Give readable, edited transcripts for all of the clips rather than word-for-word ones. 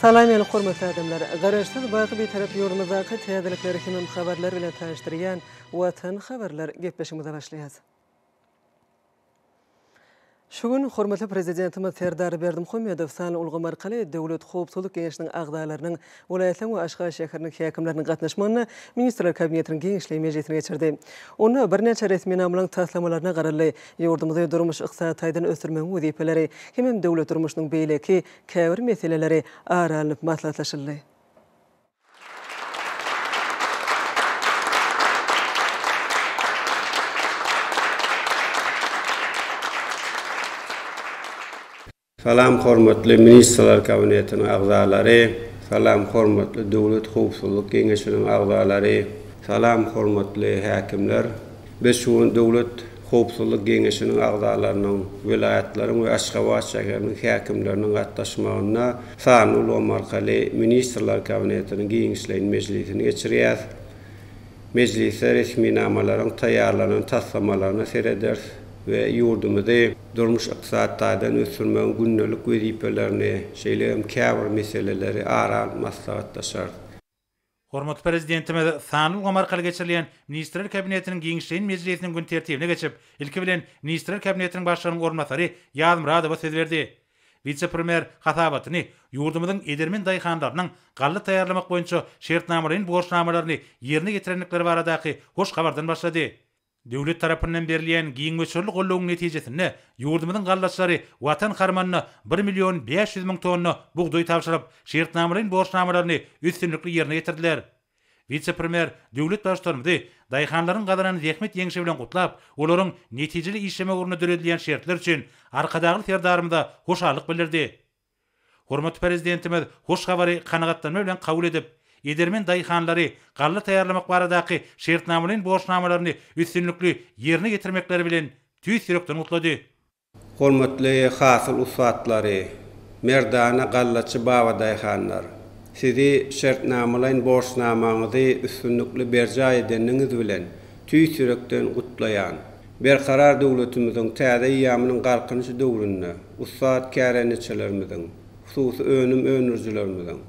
Salam eli hormatly adamlar. Garaşsyz bagy bir tarap ýolumyzdaky täzelikleri hemem habarlar bilen tanıştyrýan Watan habarlar gepleşigimize başlaýar. Şugun hormatly prezidentimiz Serdar Berdimuhammedow sany ulgamar kale döwlet howpsuzlyk geňeşiniň agdalarynyň welaýatlaryň we Aşgabat şäheriniň häkimleriniň gatnaşmagyny Ministrler Kabinetiniň Geňişlik Mejlisine geçirdi. Onu bir neçe resmi namlaryň taslamalaryna garaly ýurdumyzda durmuş yksatydan ösürmeň wezipelери hemem döwlet durmuşynyň beýleki käbir meseleleri aralanyp maslahatlaşyldy. Salam hormatly Ministrler Kabinetiniň agzalary, salam hormatly Döwlet Howpsuzlyk Geňeşiniň agzalary, salam hormatly häkimler. Biz şu Döwlet Howpsuzlyk Geňeşiniň agzalarynyň welaýatlaryň we Aşgabat şäheriniň häkimleriniň gatnaşmagyna sany ulgamar kale Ministrler Kabinetiniň Geňişlik Mejlisine geçirýär. Mejlisler resmi namalaryň taýýarlanan taslamalaryna sereder ve ýurdumyzda durmuş yksatydan ösürmeň günnelik wezipelerini, şeýlem käbir meseleleri aral maslahatlaşar. Hormatly prezidentimiz sany ulgamar kale geçirilýän Ministrler Kabinetiniň Geňişlik Mejlisiniň gün tertibine geçip, ilki bilen Ministrler Kabinetiniň başlygynyň ornatary Ýazym Radowa söz berdi. Vice-premier hatabatyny ýurdumyzyň edermen daýhanlarynyň gally taýýarlamak boýunça şertnamalaryň borçnamalaryny ýerine getirenlikleri baradaky hoş habardan başlady. Döwlet tarapyndan berilýän giňmeçörlik gollawyň netijesinde ýurdumyzyň gallaçlary watan harmanyna 1.500.000 tonna bugdoý tapşyryp, şertnamalaryň borçnamalaryny üstünlikli ýerine getirdiler. Vice-premier döwlet başçylarymyzy daýhanlaryň gazanany zähmet ýeňişi bilen gutlap, olaryň netijeli işleme ugruna döredilýän şertler üçin arkadagy serdarymyza hoşallyk bildirdi. Hormatly prezidentimiz hoş habary kanagatlanma bilen kabul edip, edermen daýhanlary gally taýýarlamak baradaky şertnamalaryň borçnamalaryny üstünlikli ýerine getirmekleri bilen tüýs ýürekden gutlady. Hormatly hasyl usatlary, merdana gallaçy baba daýhanlar. Sizi şertnamalaryň borçnamaňyzy üstünlikli berja edeniňiz bilen tüýs ýürekden gutlaýan. Berkarar döwletimiziň täze ýamynyň galkynşy döwründe usat käreniçilerimiziň, hususy önürjilerimiziň,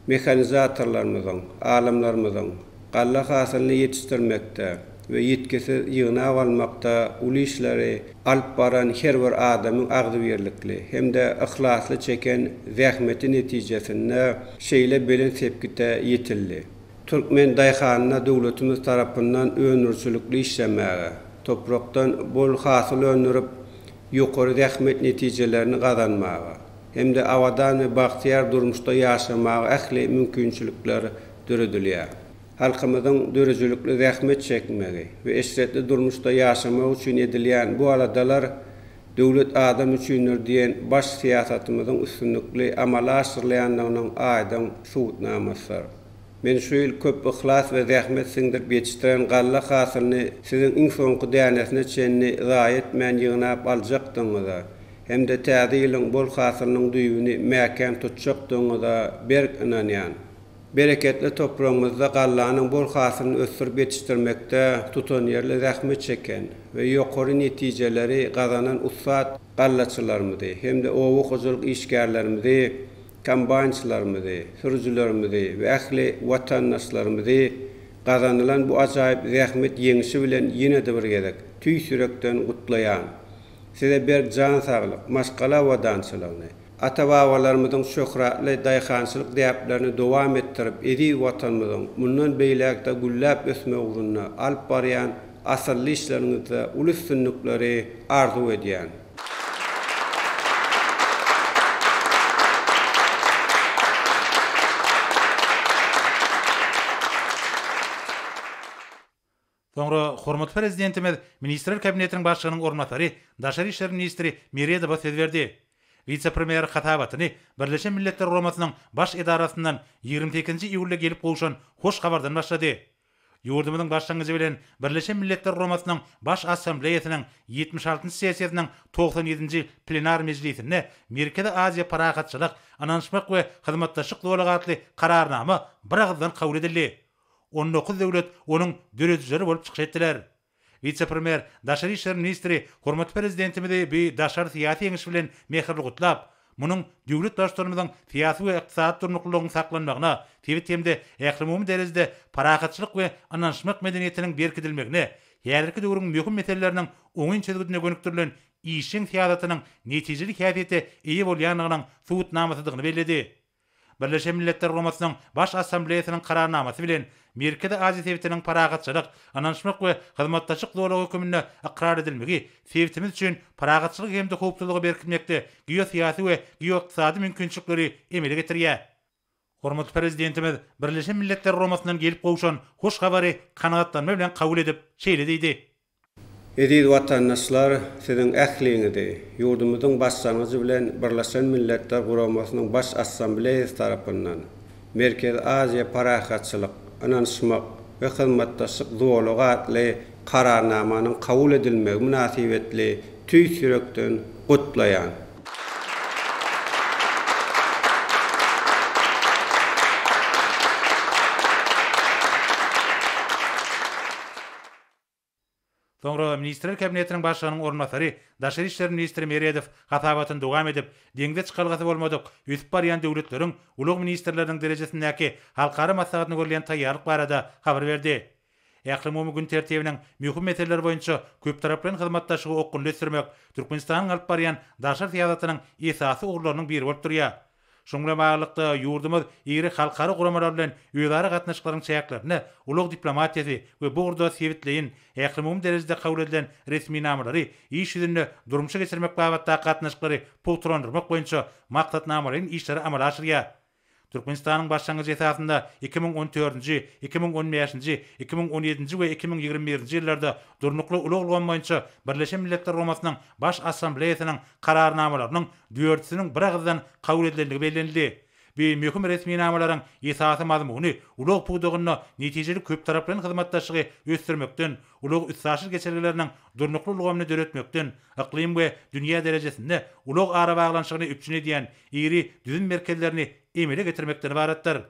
mekanizatorlarymyzyň, alamlarymyzyň galla hasylyny ýetişdirmekde we ýetkisi ýygyna almakda uly işleri alyp baran her bir adamyň agdybirlikli hemde ihlasly çeken zähmeti netijesinde şeýle bilen sepkite ýetildi. Türkmen daýhanyna döwletimiz tarapyndan önürçilikli işlemäge, toprakdan bol hasyl önürip ýokary zähmet netijelerini gazanmaga, hemde awadan we bagtyar durmuşda ýaşamagy ähli mümkinçilikler döredilýär. Halkymyzyň dörejilikli zähmet çekmegi we esretli durmuşda ýaşamak üçin edilýän bu aladalar döwlet adam üçindir diýen baş siýasatymyzyň üstünlikli amala aşyrylýanlygynyň aýdan suwutnamasy. Men şu ýyl köp ihlas we zähmet siňdirip ýetişdiren galla hasylyny siziň iň soňky dänesine çenni gaýet men ýygnap aljakdyňyza hemde täze ýylyň bol hasylynyň düýbüni mäken tutjakdyňyza berk inanýan. Bereketli toprağımızda gallanyň bol hasylyny ösürip ýetişdirmekde tutan ýerli zähmet çeken we ýokary netijeleri gazanan usat gallaçylarymyzy hemde owuk ojuluk işgärlerimizi, kambaynçylarymyzy, sürüjilerimizi we ähli watandaşlarymyzy gazanylan bu ajaýyp zähmet ýeňişi bilen ýene-de bir gezek tüýs ýürekden gutlaýan. Size berk jan saglyk, maşgala wadançylygyny ata-babalarymyzyň şöhratly daýhançylyk däplerini dowam etdirip, edi watanymyzyň mundan beýlekde güllap ösme ugruna alyp barýan asyrly işleriňizde uly üstünlikleri arzu edýän. Soňra hormatly prezidentimiz Ministrler Kabinetiniň başlygynyň ornatary, Daşary işler ministri Meriýedowa söz berdi. Vice-premier hatabatyny Birleşen Milletler Romasynyň baş edarasyndan 28-nji iýulda gelip bolşan hoş habardan başlady. Ýurdumyzyň başlangyjy bilen Birleşen Milletler Romasynyň baş assambleýasynyň 76-njy sessiýasynyň 97-nji plenar mejlisinde Merkezi Aziýa paragatçylyk, ananşmak we hyzmatdaşlyk dowlagatly kararnama bir agzdan kabul edildi. 19 döwlet onuň dörejileri bolup çykyş etdiler. Vice-premier Daşary işler ministri hormatly prezidentimizi bir daşary syýasy ýeňiş bilen mehirli gutlap, Munun döwlet başlarymyzyň syýasy we ykdysady durmuklygyny saklanmagyna, tebit-temde ähli derejede parakatçylyk we ananşmak medeniýetiniň berkidilmegine, ýerki döwrüň möhüm meseleleriniň oňyn çözgüdine gönüktirilen işin fiýadatynyň netijeli häsiýeti eýe bolýanynyň subutnamasydygyny bellädi. Birleşen Milletler Romasynyň baş assambleýasynyň kararnamasy bilen Merkezi Aziýa Sewitiniň paragatçylyk, ananşmak we hyzmatdaşyk dowlagy hökümine ikrar edilmegi Sewitimiz üçin paragatçylyk hemde howpsuzlygy berkitmekde geosyýasy we geoiqtisady mümkinçilikleri emele getirýär. Hormatly prezidentimiz Birleşen Milletler Romasynyň gelip gowşan hoş habary kanagatlanma bilen kabul edip şeýlediydi. Ediz watandaşlar, siziň ähliňizde ýurdumyzyň başlangyjy bilen Birleşen Milletler Guramasynyň baş assambleýasy tarapyndan Merkezi Aziýa paragatçylyk, ananşmak we hyzmatdaşyk dowlagy atly kararnamanyň kabul edilmegi münasibetli tüý sürekden gutlaýan. Soňra Ministrler Kabinetiniň başlygynyň ornatary, Daşary işleri ministri Meredew hatabatyny dowam edip, deňde çykalgasy bolmadyk, üsüp barýan döwletleriň, ulug ministrleriniň derejesindäki halkara maslahatyny görýän taýýarlyk barada habar berdi. Ähli gün tertibiniň möhüm meseleleri boýunça köp taraply hyzmatdaşygy okkullaşdyrmak Türkmenistanyň alyp barýan daşary syýasatynyň esasy ugurlarynyň biri bolup durýar. Şoňla baglykda ýurdumyz ýeri halkara guramalar bilen öýdary gatnaşyklaryň çäklerini, ulug diplomatiýasy we bu urda sewitleýin ähli derejede kabul edilen resmi namalary iş ýüzünde durmuşa geçirmek babatda gatnaşyklary pulturandyrmak boýunça maksatnamalaryň işleri amala aşyrýar. Türkmenistanyň başlangyç esasında 2014-nji, 2015-nji, 2017-nji we 2021-nji ýyllarda durnukly ulug bolgan boýunça Birleşen Milletler Romasynyň baş assambleýasynyň kararnamalarynyň 4-siniň bir agzdan kabul edilenligi bellenildi. Bir möhüm resmi namalaryň esasy mazmuny ulug puwdugyny netijeli köp taraply hyzmatdaşlygy ösdürmekden, ulug üssaşyl geçerlileriniň durnukly ulgamyny döretmekden, iklim we dünýä derejesinde ulug ara baglanşygyny üpçün edýän iri düzün merkezlerini emele getirmekden ibaretdir.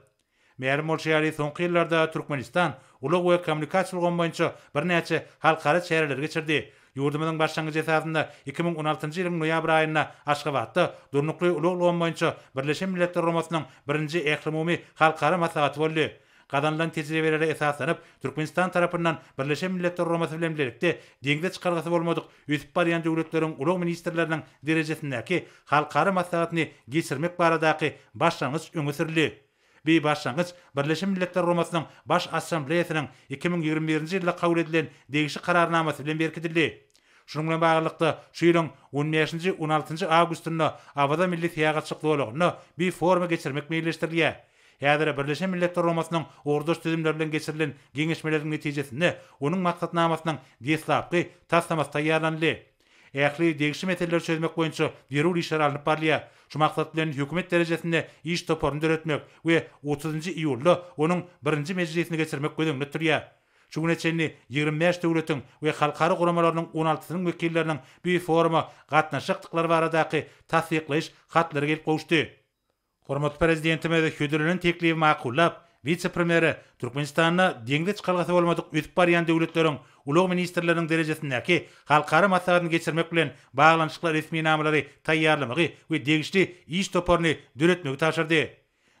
Määlim bolşýary soňky ýyllarda Türkmenistan ulug we kommunikasiýa ulgamy boýunça birnäçe halkara çäreler geçirdi. Ýurdumyzyň başlangyç esasında 2016-njy ýylyň noýabr aýynda Aşgabatda durnukly ulug ulgamy boýunça Birleşen Milletler Romasynyň birinji ähli halkara maslahaty boldy. Gazanlan tejribeleri esaslanıp Türkmenistan tarapyndan Birleşen Milletler Romasy bilen birlikde deňde çykargasy bolmadyk üsüp barýan döwletleriň ulug ministrleriniň derejesindäki halkara maslahatyny geçirmek baradaky başlangyç öňe sürildi. Bir başlangyç Birleşen Milletler Romasynyň baş assambleýasynyň 2021-nji ýylda kabul edilen degişi kararnamasy bilen berkitildi. Şunun bilen baglykda şu ýylyň 15-nji 16-njy awgustynda Abada milli syýagatçylyk dowlagyny bir forma geçirmek meýilleşdirilýär. Häzir Birleşen Milletler Romasynyň orduş tüzümleri bilen geçirilen geňeşmeleriň netijesinde onuň maksatnamasynyň deslapky taslamasy taýýarlandy. Ähli degişi meseleleri çözmek boýunça derul işler alınıp barýar. Şu maksat bilen hökümet derejesinde iş toparyny döretmek we 30-njy iýulda onuň 1-nji mejlisini geçirmek gödüňde turýar. Şu güneçeni 25 döwletiň we halkara guramalarynyň 16-synyň wekilleriniň bir forma gatnaşyklyklary baradaky tasdikleş hatlary gelip gowuşdy. Hormatly prezidentimiz hödürlüğün teklifi makullap, vice-premieri Türkmenistanyna deňde çykalgasy bolmadyk üsüp barýan döwletleriň ulug ministrleriniň derejesindäki halkara maslahatyny geçirmek bilen baglanşyklar resmi namalary taýýarlamagy we degişli iş toparyny döretmegi taşyrdy.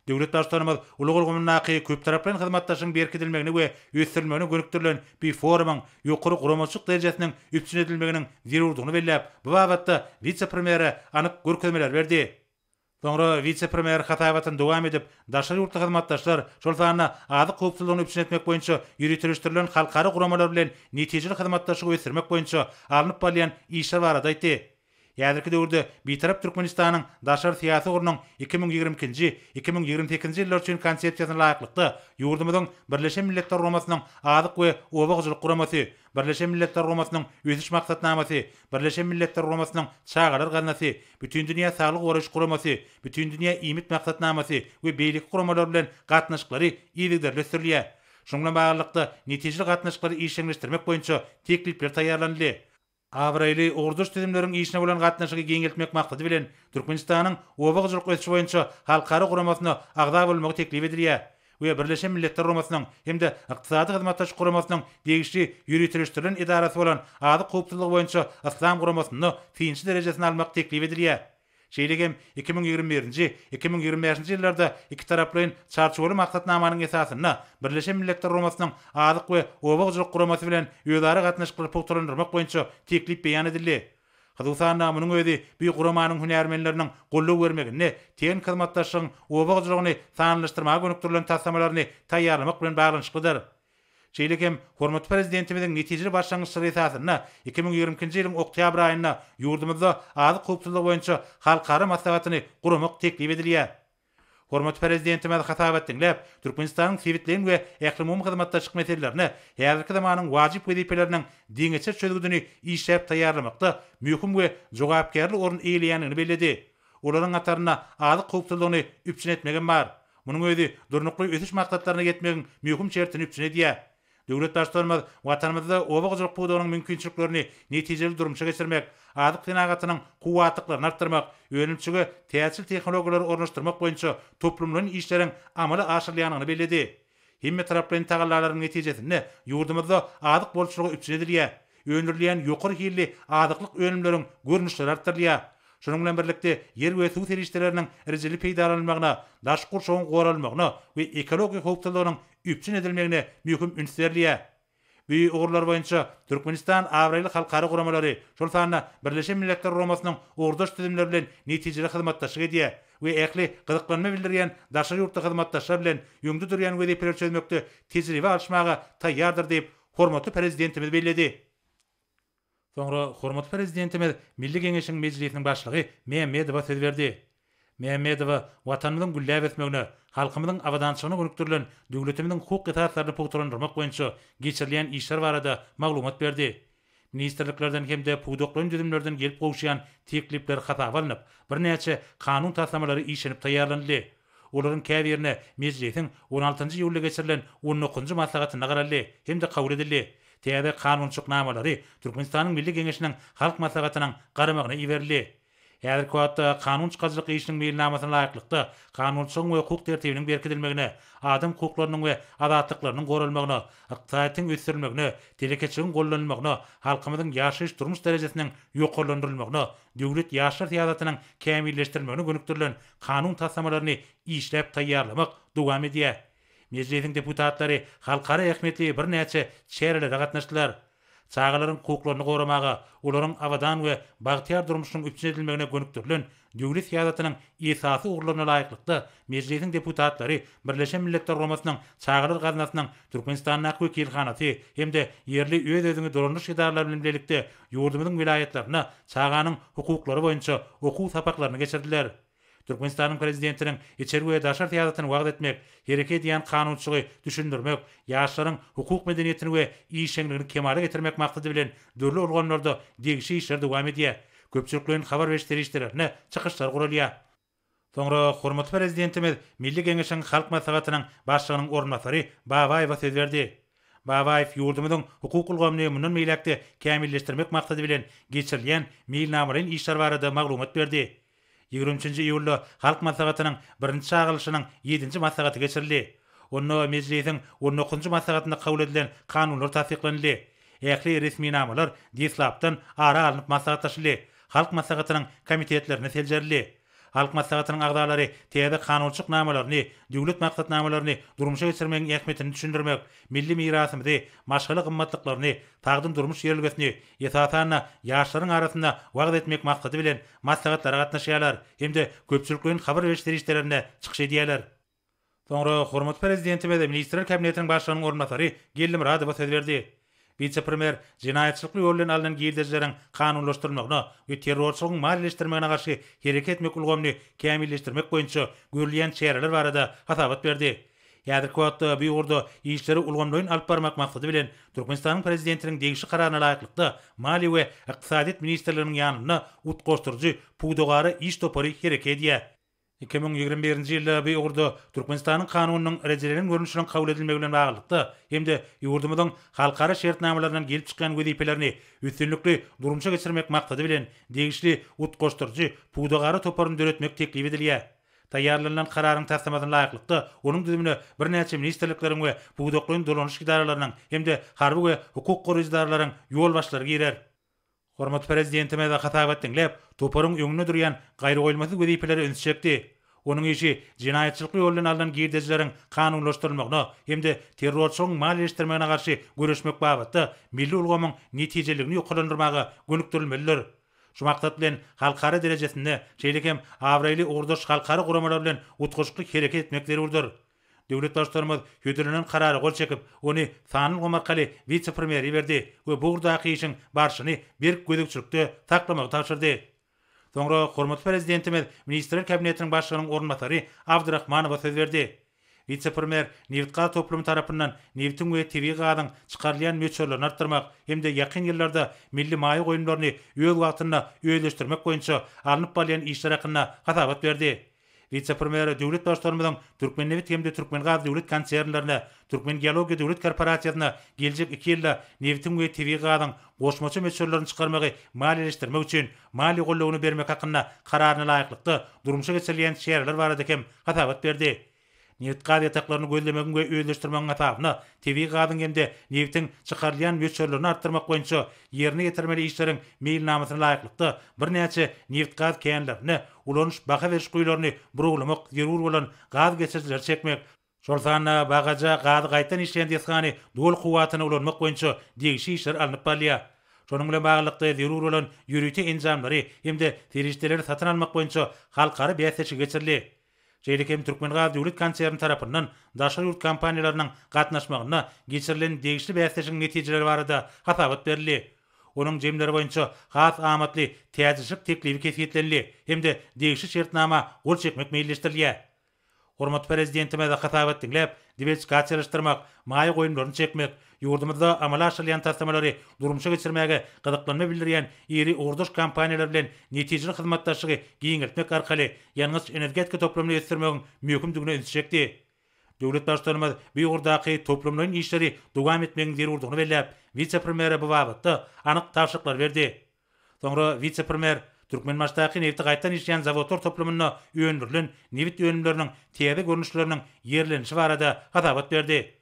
Döwlet başlarymyz ulug ulgamyny köp taraply hyzmatdaşyň berkidilmegini we ösdürülmegini gönüktirilen bir forumyň ýokary guramaçyk derejesiniň üpçün edilmeginiň zerurdygyny belläp, bu babatda vice-premieri anyk görkezmeler berdi. Soňra vice-premier hatabatyny dowam edip, daşary ýurtly hyzmatdaşlar şol sanyna azyk howpsuzlygyny üpçün etmek boýunça ýürütülişdirilen halkara guramalar bilen netijeli hyzmatdaşlygy ösdürmek boýunça alınıp barýan işler barada aýtdy. Ýazyrky döwürde bitarap Türkmenistanyň daşary syýasy urunyň 2022-nji, 2028-nji ýyllar üçin konsepsiýasyna laýyklykda ýurdumyzyň Birleşen Milletler Romasynyň azyk we obagyjylyk guramasy, Birleşen Milletler Romasynyň ösüş maksatnamasy, Birleşen Milletler Romasynyň çağalar gaznasy, bütün dünýä saglyk guraş guramasy, bütün dünýä iýmit maksatnamasy we beýlik guramalar bilen gatnaşyklary ýygyderleşdirilýär. Şoňa bilen baglykda netijeli gatnaşyklary işleňleşdirmek boýunça teklipler taýýarlandy. Avrayly orduş tüzümleriň işine bolan gatnaşygy geňeltmek maksady bilen Türkmenistanyň obagyjylyk ösüşi boýunça halkara guramasyna agda bolmagy teklip edilýär. We Birleşen Milletler Romasynyň hemde ykdysady hyzmatdaşlyk guramasynyň degişli ýürütülişdirilen idarasy bolan azyk howpsuzlygy boýunça Islam guramasyny finçi derejesine almak teklip edilýär. Şeýlegem 2021-2025-nji ýyllarda iki taraplyň çarçowy maksatnamanyň esasyna Birleşen Milletler Romasynyň azyk we obagçylyk guramasy bilen ýödary gatnaşyklary pogturandyrmak boýunça teklip beýan edildi. Hyzgystan namynyň özi bu guramanyň hünärmenleriniň gollaw bermegini, teň hyzmatdaşyň obagçylygyny sanlaşdyrmaga gönükdirilen taslamalaryny taýýarlamak bilen baglanyşlydyr. Şeýlegem hormatly prezidentimiziň netijeli başlangyçları esasyna 2022-nji ýylyň oktýabr aýynda ýurdumyzda azyk howpsuzlygy boýunça halkara maslahatyny guramak teklip edilýär. Hormatly prezidentimiz hasap etdiňler, Türkmenistanyň sewitliň we ähli hyzmatdaşlyk meselelerini häzirki zamanyň wajyp wezipeleriniň diňeçe çözgüdüni işläp taýýarlamakda möhüm we jogapkärlik orun eýleýänini bellädi. Olaryň ataryna azyk howpsuzlygyny üpçün etmegen bar. Munyň özi durnukly ösüş maksatlaryna yetmegiň möhüm şertini üpçün edýär. Döwlet başlarymyz watanymyzda obagçylyk puwdugynyň mümkinçiliklerini netijeli durumça geçirmek, azyk senagatynyň kuwatlyklaryny artdyrmak, önümçige täsir tehnologiýalary ornaşdyrmak boýunça toplumlaryň işleriň amaly aşyrylýanyny bellädi. Hemme taraplaryň tagallalaryň netijesinde ýurdumyzda azyk bolçulugy üpçün edilýär. Öňürilýän ýokary hilli azyklyk önümleriň görnüşleri artdyrylýar. Şonuň bilen birlikde yer we suw serişleriniň erjeli peýdalanmagyna, daş gurşagyň goralmagyna we ekologik howpsuzlygynyň üpçün edilmegine möhüm ünsürlýär. Bu ugurlar boýunça Türkmenistan awraýly halkara guramalary şol sanyna Birleşen Milletler Romasynyň ordaş tüzümleri bilen netijeli hyzmatdaşlyk edýär we ähli gyzyklanma bildirýän daşa ýurtda hyzmatdaşlar bilen ýöňde durýan wezipeler çözmekde tejribe alşmaga taýýardyr diýip hormatly prezidentimiz bellädi. Soňra hormatly prezidentimiz Milli Geňeşiň mejlisiniň başlygy Mehmedowa söz berdi. Mehmedowa watanymyzyň gülläp etmegine, halkymyzyň awadançylygyna gönükdirilen döwletimiziň hukuk itaatlaryny pogturandyrmak boýunça geçirilýän işler barada maglumat berdi. Ministrliklerden hemde puwdoklaryň düzümlerden gelip gowşaýan teklipler hasaba alynıp, birnäçe kanun taslamalary işlenip taýýarlandy. Olaryň käbirine mejlisiň 16-njy ýylda geçirilen 19-njy maslahatyna garaldy hemde kabul edildi. Täze kanunçyknamalary Türkmenistanyň Milli Geňeşiniň halk maslahatynyň garamagyna iberildi. Häzirki wagtda kanun çykaryjyk işiniň meýilnamasyna laýyklykda kanunçylyk we hukuk tertibiniň berkidilmegine, adam hukuklarynyň we azatlyklarynyň goralmagyna, ykdysadyň ösürilmegine, telekeçiligiň gollanylmagyna, halkymyzyň ýaşaýyş durmuş derejesiniň ýokarlandyrylmagyna, döwlet ýaşlar syýasatynyň kämilleşdirmegine gönükdirilen kanun taslamalaryny işläp taýýarlamak dowam edýär. Mejlisiň deputatlary halkara ähmiýetli birnäçe çeýrelerde gatnaşdylar. Çağalaryň hukuklaryny goramaga, olaryň awadan we bagtyar durmuşynyň üpçün edilmegine gönükdirilen döwlet syýasatynyň esasy ugurlaryna laýyklykda mejlisiň deputatlary Birleşen Milletler Romasynyň çağalar gazinasynyň Türkmenistanyň wekilhanasy hemde ýerli öz-özüňi dolandyryş idaralary bilen birlikde ýurdumyzyň wilayetlerine çağanyň hukuklary boýunça okuw sapaklaryny geçirdiler. Türkmenistanyň prezidentiniň içeri we daşar syýasatyny wagt etmek, hereket edýän kanunçylygy düşündirmek, ýaşlaryň hukuk medeniýetini we işçiligini kemale getirmek maksady bilen dörli organlarda degişi işler dowam edýär. Köpçüliklerin habar berişlerine çykyşlar gurulýar. Soňra hormatly prezidentimiz Milli Geňeşiň halk maslahatynyň başlygynyň ornatary Babaýewa söz berdi. Babaýew ýurdumyzyň hukuk ulgamyny mundan meýlekde kämilleşdirmek maksady bilen geçirilýän meýilnamalaryň işler barada maglumat berdi. 20-nji ýylda halk maslahatynyň 1-nji çağrylşynyň 7-nji maslahaty geçirildi. Onu mejlisiň 19-njy maslahatyna kabul edilen kanunlar tasdiklandy. Ähli resmi namalar dislapdan ara alınıp maslahatlaşyldy. Halk maslahatynyň komitetlerine seljerildi. Halk maslahatynyň agdalary täze kanunçylyk namalaryny, döwlet maksatnamalaryny durmuşa geçirmegiň ähmiýetini düşündirmek, milli mirasymyzy, maşgaly gymmatlyklaryny, tagdym durmuş ýerlegesini, esasana ýaşlaryň arasynda wagt etmek maksady bilen maslahatlara gatnaşýarlar, hemde köpçüliklerin habar berişlerine çykyş edýärler. Soňra hormatly prezidentimiz Ministrler Kabinetiniň başlygynyň ornatary Gellimradowa söz berdi. Vice-premier jinaýatçylyk ýolundan alynan giýdirjileriň kanunlaşdyrylmagyna we terrorçylygyň maliýeleşdirmegine garşy hereket etmek ulgamyny kämilleşdirmek boýunça görülen çäreler barada hasabat berdi. Häzirki wagtda bu ýurda işleri ulgamlaryň alyp barmak maksady bilen Türkmenistanyň prezidentiniň degişi kararyna laýyklykda Mali we ykdysadyýet ministrleriniň ýanyna utgoşdurjy puwdogary iş topary hereket edýär. 2021-nji ýylda bu ýurda Türkmenistanyň kanunynyň erejeleriniň görnüşiniň kabul edilmegi bilen baglykda hemde ýurdumyzyň halkara şertnamalaryndan gelip çykan wezipelerini üstünlikli durumça geçirmek maksady bilen degişli utgoşdurjy puwdogary toparyny döretmek teklip edilýär. Taýýarlanan kararyň taslamasyna laýyklykda onuň düzümine birnäçe ministrlikleriň we puwdoklaryň dolanyş idaralarynyň hemde harby we hukuk goraýjy idaralaryň ýol başlary girer. Hormat prezidentime de hatabat dinlep, toparın öňüne durýan gaýry goýulmasy wezipelere ünsüçekdi. Onun işi cinayetçilik ýolundan alınan girdejilerin kanunlaşdyrylmagyna hemde terrorçylygyň maliýeleşdirmegine garşy görüşmek babatda milli ulgamyň netijeligini ýokalandyrmagy gönükdirilmelidir. Şu maksat bilen halkara derejesinde şeýlekem awraýly orduş halkara guramalar bilen utgaşykly hereket etmekleri urdur. Döwlet başlarymyz hödürlenen karary gol çekip, ony Sanyl Gomarkaly vice-premieri berdi we bu urdaky işiň barşyny bir gözükçülükde taklamagy tapşyrdy. Soňra hormat prezidentimiz Ministrler Kabinetiniň başlygynyň ornatary Abdurrahmanow söz berdi. Vice-premier Newtka toplumy tarapyndan Newtin we TV gadyň çykarylýan möçürlerini artdyrmak hemde ýakyn ýyllarda milli maýy goýunlaryny öz wagtynda öýleşdirmek boýunça alınıp balyan işler hakynda hatabat berdi. Vice-premier döwlet başlarymyzyň Türkmennewit hemde Türkmengaz döwlet konsernlerine, Türkmen Geologiýa döwlet korporasiýasyna geljek 2 ýylda Newtin we TV gadyň goşmaçy möçürlerini çykarmagy maliýeleşdirmek üçin mali gollawyny bermek hakynda kararyny laýyklykda durmuşa geçirilýän şäherler barada hem hatabat berdi. Neft gaz ýataklaryny gözlemegiň we öýleşdirmegiň hasabyna TV gadyň hemde neftin çykarylýan möçürlerini artdyrmak boýunça ýerine ýetirmeli işleriň meýilnamasyna laýyklykda bir näçe neft gaz keýenlerini, ulanyş baha beriş goýularyny buruglamak zerur bolan gaz geçirjiler çekmek, şol sanyna bagaja gaz gaýtan işleýän desgany dol kuwatyny ulanmak boýunça degişi işler alınıp barýar. Şonuň bilen baglykda zerur bolan ýürüýte enjamlary hemde terişdeleri satyn almak boýunça halkara beýsesi geçirildi. Şeýlekem Türkmengaz döwlet konserni tarapyndan daşary ýurt kompaniýalarynyň gatnaşmagyna geçirilen degişli beýsesiň netijeleri barada hatabat berildi. Onuň jemleri boýunça has amatly täzişik teklibi kesýetlenli hemde degişli şertnama gol çekmek meýilleşdirilýär. Hormat prezidentime de hatabat dinlep, diversifikatsiýalaşdyrmak, maýy goýunlaryny çekmek, ýurdumyzda amala aşyrylýan taslamalary durmuşa geçirmäge gyzyklanma bildirýän ýeri orduş kompaniýalar bilen netijeli hyzmatdaşlygy giňertmek arkaly ýalňyz energetika toplamyny ösdürmegiň mümkindigine ünsüçekdi. Döwlet başlarymyz bu ýurdaky toplamlaryň işleri dowam etmegiň zerurdygyny belläp, vice-premier bu babatda anyk tapşyryklar berdi. Soňra vice-premier Türkmenmaşdaky nefti gaýtan işleýän zawodlar toplamyna öňdürilen neft öňümleriniň täze görnüşleriniň ýerlenişi barada hatabat berdi.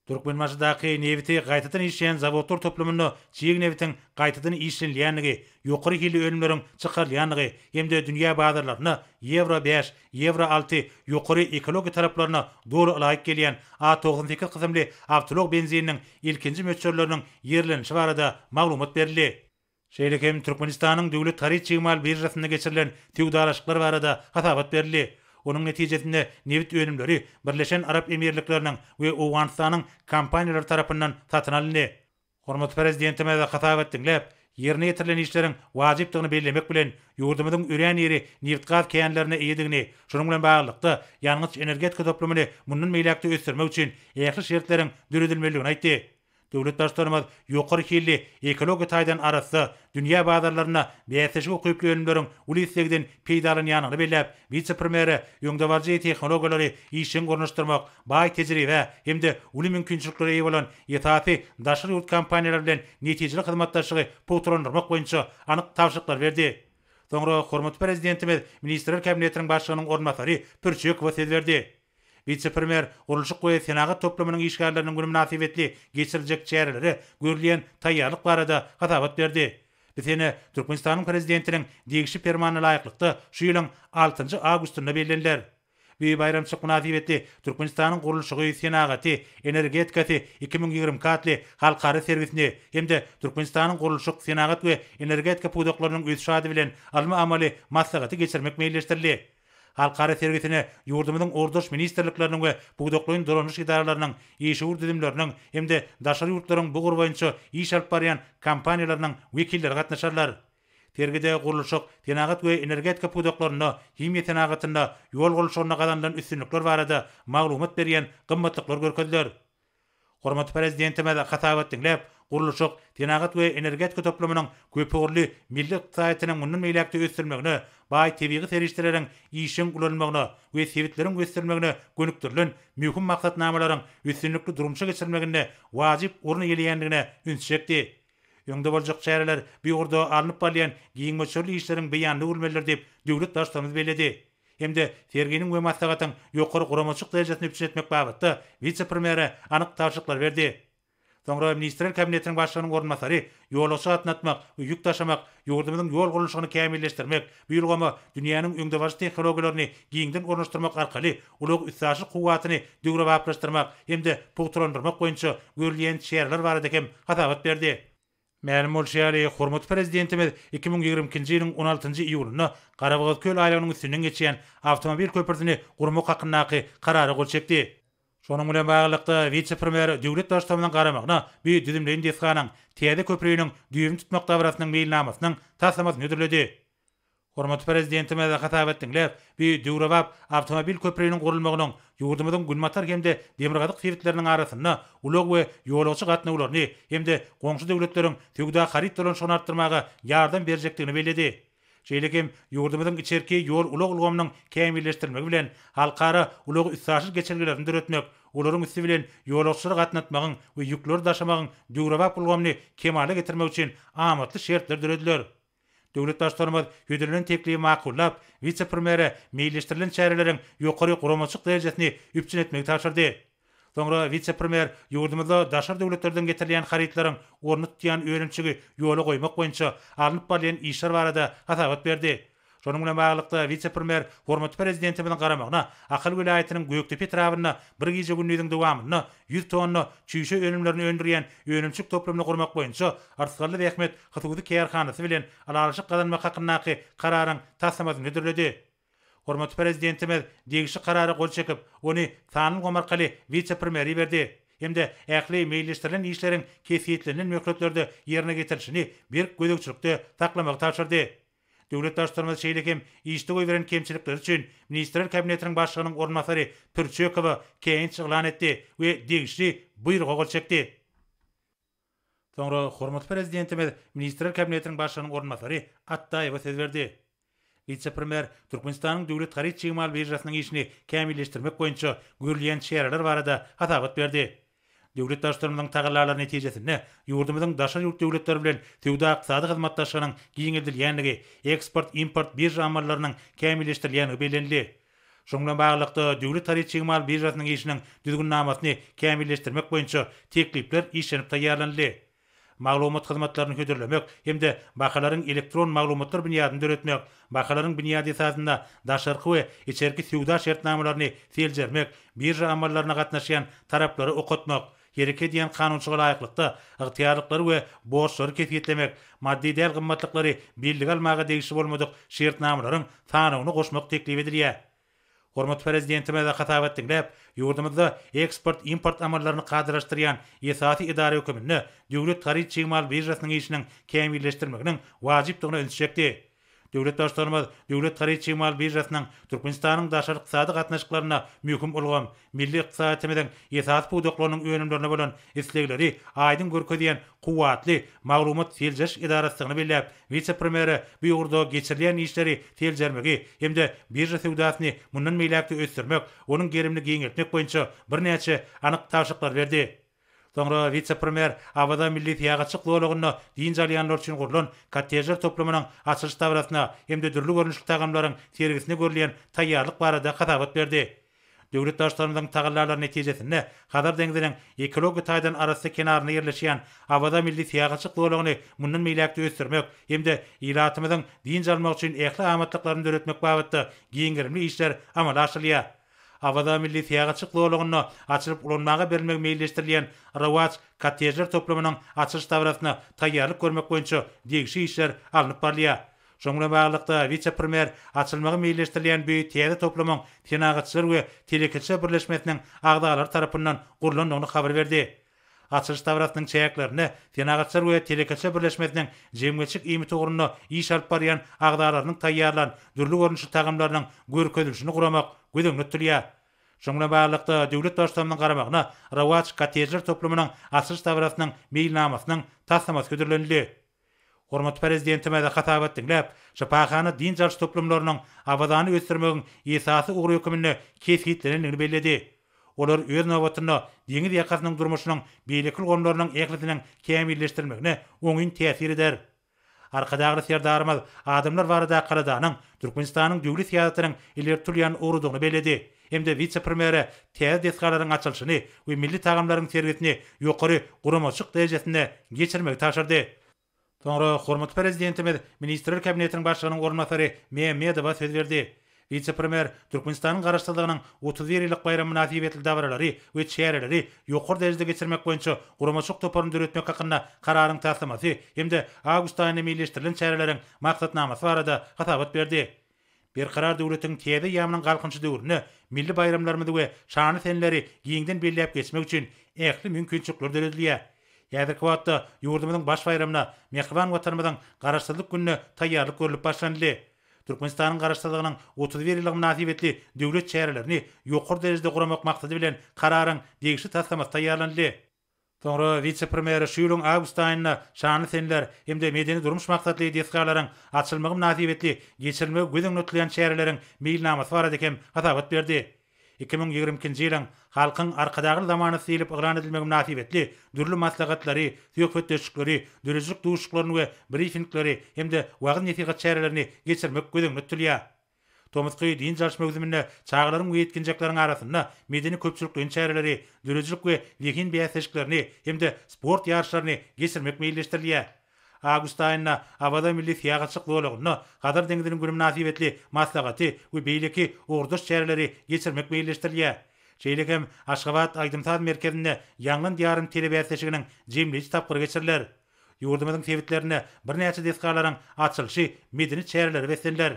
Türkmenmaşdaky nefti gaýtadan işleýän zawodlar toplamyna çiýek neftiň gaýtadan işlenýänligi, ýokary hili öňümleriň çykarylýanlygy hemde dünýä bazarlaryna Euro 5, Euro 6 ýokary ekologiýa taraplaryna dogry laýyk gelýän A98 kysymly awtolog benzininiň ilkinji möçürleriniň ýerlenişi barada maglumat berildi. Şeýlekem Türkmenistanyň döwlet taryh çygymal birjasynda geçirilen tewdalaşyklar barada hatabat berildi. Onuň netijesinde neft öňümleri Birleşen Arap Emirlikleriniň we Owganistanyň kompaniýalary tarapyndan satyn alyndy. Hormat prezidentime de hatabat dinlep, ýerine ýetirilen işleriň wajypdygyny bellemek bilen ýurdumyzyň ören ýeri neft gaz keýenlerine eýedigini, şonuň bilen baglykda ýalňyz energetika toplamyny mundan meýlekde ösdürmek üçin ähli şertlerin düredilmeligini aýtdy. Döwlet başlarymyz ýokary hilli ekologiýa taýdan arasy dünýä bazarlaryna beýsesi goýuply öňümleriň ulislegden peýdalanýanyny belläp, vice-premieri ýöňde barjy tehnologiýalary işin gornaşdyrmak, baý tejribe hemde uly mümkinçilikleri eýe bolan ýetaty daşary ýurt kompaniýalary bilen netijeli hyzmatdaşlygy putrandyrmak boýunça anyk tapşyryklar berdi. Soňra hormat prezidentimiz Ministrler Kabinetiniň başlygynyň ornatary Pürçekow söz berdi. Vice-premier Urulşuk we Senagat toplamynyň işgärleriniň güni münasibetli geçiriljek çäreleri görülýän taýýarlyk barada hatabat berdi. Biz ene Türkmenistanyň prezidentiniň degişli fermanyna laýyklykda şu ýylyň 6 awgustynda bellenler. Bu bayramçylyk münasibetli Türkmenistanyň Urulşugy, Senagaty, energetikasy 2024 halkara servisini hemde Türkmenistanyň Urulşuk, Senagat we energetika pudaklarynyň öz şady bilen alma amaly maslahaty geçirmek meýilleşdirildi. Halkara servisine ýurdumyzyň orduş ministrlikleriniň we buğdaklyň dolanış idaralarynyň işur didimleriniň hemde daşary ýurtlaryň bu gurbaýynça iş alyp barýan kompaniýalarynyň wekilleri gatnaşarlar. Tergide gurulşyk, tenagat we energetika buğdaklaryna, himiýa tenagatynda ýol gurulşygyna gazandylan üstünlikler barada maglumat berýän gymmatlyklar görkezdiler. Hormat prezidentime de hatabat dinlep, gurulşyk, tenagat we energetika toplamynyň köpügürli milli ykdysadynyň mundan meýlekde ösdürmegine, baý tebigy serişdeleriň işin ulanmagyna we sewitleriň gösterilmegine gönükdirilen mühim maksatnamalaryň üstünlikli durmuşa geçirilmegine wajyp urun gelýändigine ünsüçekdi. Ýöňde boljak şäherler bu ýurda alınıp barýan giňmeçörli işleriň beýanly bolmalydyr diýip döwlet başlarymyz bellädi. Hemde serginiň we maslahatyň ýokary guramaçyk derejesine üpçetmek babatda vice-premieri anyk tapşyryklar berdi. Soňra Ministrler Kabinetiniň başlygynyň ornmasary ýoluşy atnatmak, ýük taşamak, ýurdumyzyň ýol gurulşygyny kämilleşdirmek, bu ýolgama dünýäniň öňde barjy tehnologiýalaryny giňden ornaşdyrmak arkaly ulug üssaşy kuwatyny döwre baplaşdyrmak hemde puturandyrmak boýunça görülýän şäherler barada hem hatabat berdi. Ma'lum bolşýaly, hormat prezidentimiz 2022-nji ýylyň 16-njy iýulyna Garabağ köl aýlagynyň üstünden geçýän awtomobil köprüsini gurmak hakyndaky karary gol çekdi. Şonuň bilen baglykda vice-premier döwlet başçysynyň garamagyna bir düzümleýin desganyň täze köprüýiniň düýüm tutmak dabrasynyň meýilnamasynyň taslamasyny ödürledi. Hormat prezidentime de hatap etdiňler, bir döwrebap awtomobil köprüýiniň gurulmagynyň ýurdumyzyň gülmatar hemde demirgadyk serwitleriniň arasynda ulug we ýolagçy gatnawlaryny hemde goňşy döwletleriň tögda harit dolanşygyny artdyrmaga ýardam berjekdigini beledi. Şeýlekim ýurdumyzyň içerki ýol ulug-ulgamynyň kämilleşdirmegi bilen halkara ulug üssaşy geçirgilerini döretmek, olaryň üstü bilen ýolagçylyk gatnatmagyň we ýükler daşamagyň döwrebap ulgamny kemale getirmek üçin amatly şertler dörediler. Döwlet başçylarymyz hödürlenen teklifi makullap, vice-premiere meýilleşdirilen çäreleriň ýokary guramaçyk derejesini üpçün etmegi tapşyrdy. Soňra vice-premier ýurdumyzda daşar döwletlerden getirilýän haritlaryň orny tutýan öňümçigi ýola goýmak boýunça alınıp barýan işler barada hasabat berdi. Şonuň bilen baglykda vice-premier hormat prezidentimiň garamagyna Akyl vilayatynyň Göktepe etrawyna bir gije günnüýiň dowamyna 100 tonna çüýşe ölümlerini öndürýän öňümçik toplamyny gurmak boýunça Artgarly Rehmet Hytuwdy Käýarhanasy bilen alaryşyk gadanmak hakyndaky kararyň taslamasyny ödürledi. Hormat prezidentimiz degişi karary gol çekip, ony Sanyl Gomarkaly vice-premieri berdi. Hemde ähli meýilleşdirilen işleriň kefiýetlerinden möhletlerde ýerine getirilişini bir gödekçilikde taklamagy tapşyrdy. Döwlet başçylarymyz şeýlekim işde goýberen kemçilikler üçin Ministrler Kabinetiniň başlygynyň ornmasary Pürçekowa keýinç ýylan etdi we degişli buýruga gol çekdi. Soňra hormat prezidentimiz Ministrler Kabinetiniň başlygynyň ornmasary Attaýewa söz berdi. Vice-premier Türkmenistanyň döwlet garyt çygymal birjasynyň işini kämilleşdirmek boýunça görülýän şäherler barada hatabat berdi. Döwlet başçylarynyň tagallary netijesinde ýurdumyzyň daşar ýurt döwletleri bilen töwda ykdysady hyzmatdaşlygynyň giňildirilýänligi, eksport-import birja amallarynyň kämilleşdirilýäni belenli. Şoňa bilen baglykda döwlet garyt çygymal birjasynyň işiniň düzgünlamasyny kämilleşdirmek boýunça teklipler işlenip taýýarlandy. Maglumat hyzmatlaryny hödürlemek hemde bakalaryň elektron maglumatlar binýadyny döretmek, bakalaryň binýady esasynda daşarky we içerki söwda şertnamalaryny seljermek, birja amallaryna gatnaşýan taraplary okutmak, gereke diýen kanunçyga laýyklykda ygtyýarlyklary we borçlary kefiýetlemek, maddi däl gymmatlyklary belli almaga degişi bolmadyk şertnamalaryň sanawyny goşmak teklip edilýär. Hormat prezidentime de hatap etdiňler, ýurdumyzda eksport-import amallaryny gadyraşdyrýan esasy idare hökümini döwlet garyt çygymal birjasynyň işiniň kämilleşdirmeginiň wajypdygyny ölçekdi. Döwlet başçylarymyz döwlet garyt çygymal birjasynyň Türkmenistanyň daşar ykdysady gatnaşyklaryna möhüm ulgam, milli ykdysadyň esas pudoklarynyň önemlerine bolan islegleri aýdyn görkezýän kuwatly maglumat seljeş idarasyny belläp, vice-premiere bu ýurda geçirilýän işleri seljermegi hemde birja söwdasyny mundan meýläkde ösdürmek, onuň gerimini giňeltmek boýunça birnäçe anyk taşyklar berdi. Soňra vice-premier Awada milli täýagaçyk dowlagyna diň jalyanlar üçin gurulan kattejer toplamynyň açylyş dawrasyna hemde dürli görnüşli tagamlaryň sergisine görülýän taýýarlyk barada hatabat berdi. Döwlet başçylarynyň tagallary netijesinde Hazar deňziň ekologik taýdan arasy kenaryna ýerleşýän Awada milli täýagaçyk dowlagyny mundan meýläkde ösdürmek hemde ýyratymyzyň diň jalmak üçin ähli amatlyklaryny döretmek babatda giňgirimli işler amala aşylýar. Awada milli täýagaçyk dowlagyna açylyp ulanmaga berilmek meýilleşdirilýän Rawaç kattejer toplamynyň açylyş dawrasyna taýýarlyk görmek boýunça degişi işler alınıp barlýar. Şoňa bilen baglykda vice-premier açylmagy meýilleşdirilýän büýük täze toplamyň tenagaçylar we telekeçe birleşmesiniň agdalary tarapyndan gurulandygyny habar berdi. Açylyş dawrasynyň çäklerini tenagaçylar we telekeçe birleşmesiniň jemgyçlik iýmiti ugruna iş alyp barýan agdalarynyň taýýarlan dürli görnüşli tagamlarynyň görkezilişini guramak gözeňde tutilýar. Şoňa bilen baglykda döwlet başçylarynyň garamagyna Rawaç kattejer toplamynyň açylyş dawrasynyň meýilnamasynyň taslamasy ödürlendi. Hormat prezidentime de hatap etdiňler, şapahany diň jalş toplamlarynyň awazany ösdürmegiň esasy ugry hökümini kefiýetlenýäni bellädi. Olar öz nowatynda deňiz ýakasynyň durmuşynyň beýleki gomlarynyň ählitiniň kämilleşdirmegine oňyn täsir eder. Arkadagy serdarymyz adamlar barada Karadanyň Türkmenistanyň döwlet ýasatynyň ileri turýan urudygyny bellädi. hem de vice-premieri täze deskalaryň açylşyny we milli tagamlaryň tergetini ýokary guramaçyk derejesinde geçirmek taşyrdy. Sonra hormat prezidentimiz Ministrler Kabinetiniň başlygynyň ornatary Mehmedowa söz berdi. Vice-premier Türkmenistanyň garaşdyrdygynyň 31 ýyllyk bayramy nasip etildi dabarlary we çäreleri ýokary derejede geçirmek boýunça guramaçyk toparyny döretmek hakynda kararyň taslamasy hem-de awgust aýyna millileşdirilen çäreleriň maksatnamasy barada hatabat berdi. Bir karar döwletiň täze ýamynyň galkynçy döwrüne milli bayramlarymyzy we şany senleri giňden belläp geçmek üçin ähli mümkinçilikler döredilýär. Ýa-da kwatda ýurdumyzyň baş bayramyna Mehriban watanymyzyň garaşdyrdyk gününe taýýarlyk görülip başlandy. Türkmenistanyň garaşdyrdygynyň 31 ýyllyk nasip etli döwlet çärelerini ýokary derejede guramak maksady bilen kararyň degişli taslamasy taýýarlandy. Sonra vice-premier şu ýylyň awgust aýynda şany senler hem-de medeni durmuş maksatly deskalaryň açylmagy nasip etli geçirilmegi göz öňüne çäreleriň meýilnamasy barada hem hatabat berdi. 2022-nji ýylyň halkyň arkadagy zamany silip ygran edilmegi nasip etli dürli maslahatlary, söhbetleşikleri, dürüjlük duşuklaryny we briefingleri hem-de wagyn netigat çärelerini geçirmek göz öňüne tutulýar. Tomusky din jarşma özümine çağlaryň we yetkinjeklerin arasynda medeni köpçülikliň çäreleri, dürüjlük we wegin beýaslaşyklaryny hem-de sport ýarşlaryny geçirmek meýilleşdirilýär. Awgust aýynda Awada milli fiýagatçyk dowlagyna Gadar deňiziniň günü nasip etli maslahaty we beýleki orduş çäreleri geçirmek meýilleşdirilýär. Şeýle hem Aşgabat Aýdymtaz merkezinde ýanglan diýaryn telebiýaslaşygynyň jemleýi tapgyry geçiriler. Ýurdumyzyň tebitlerine bir näçe deskalaryň açylşy medeni çäreleri besenler.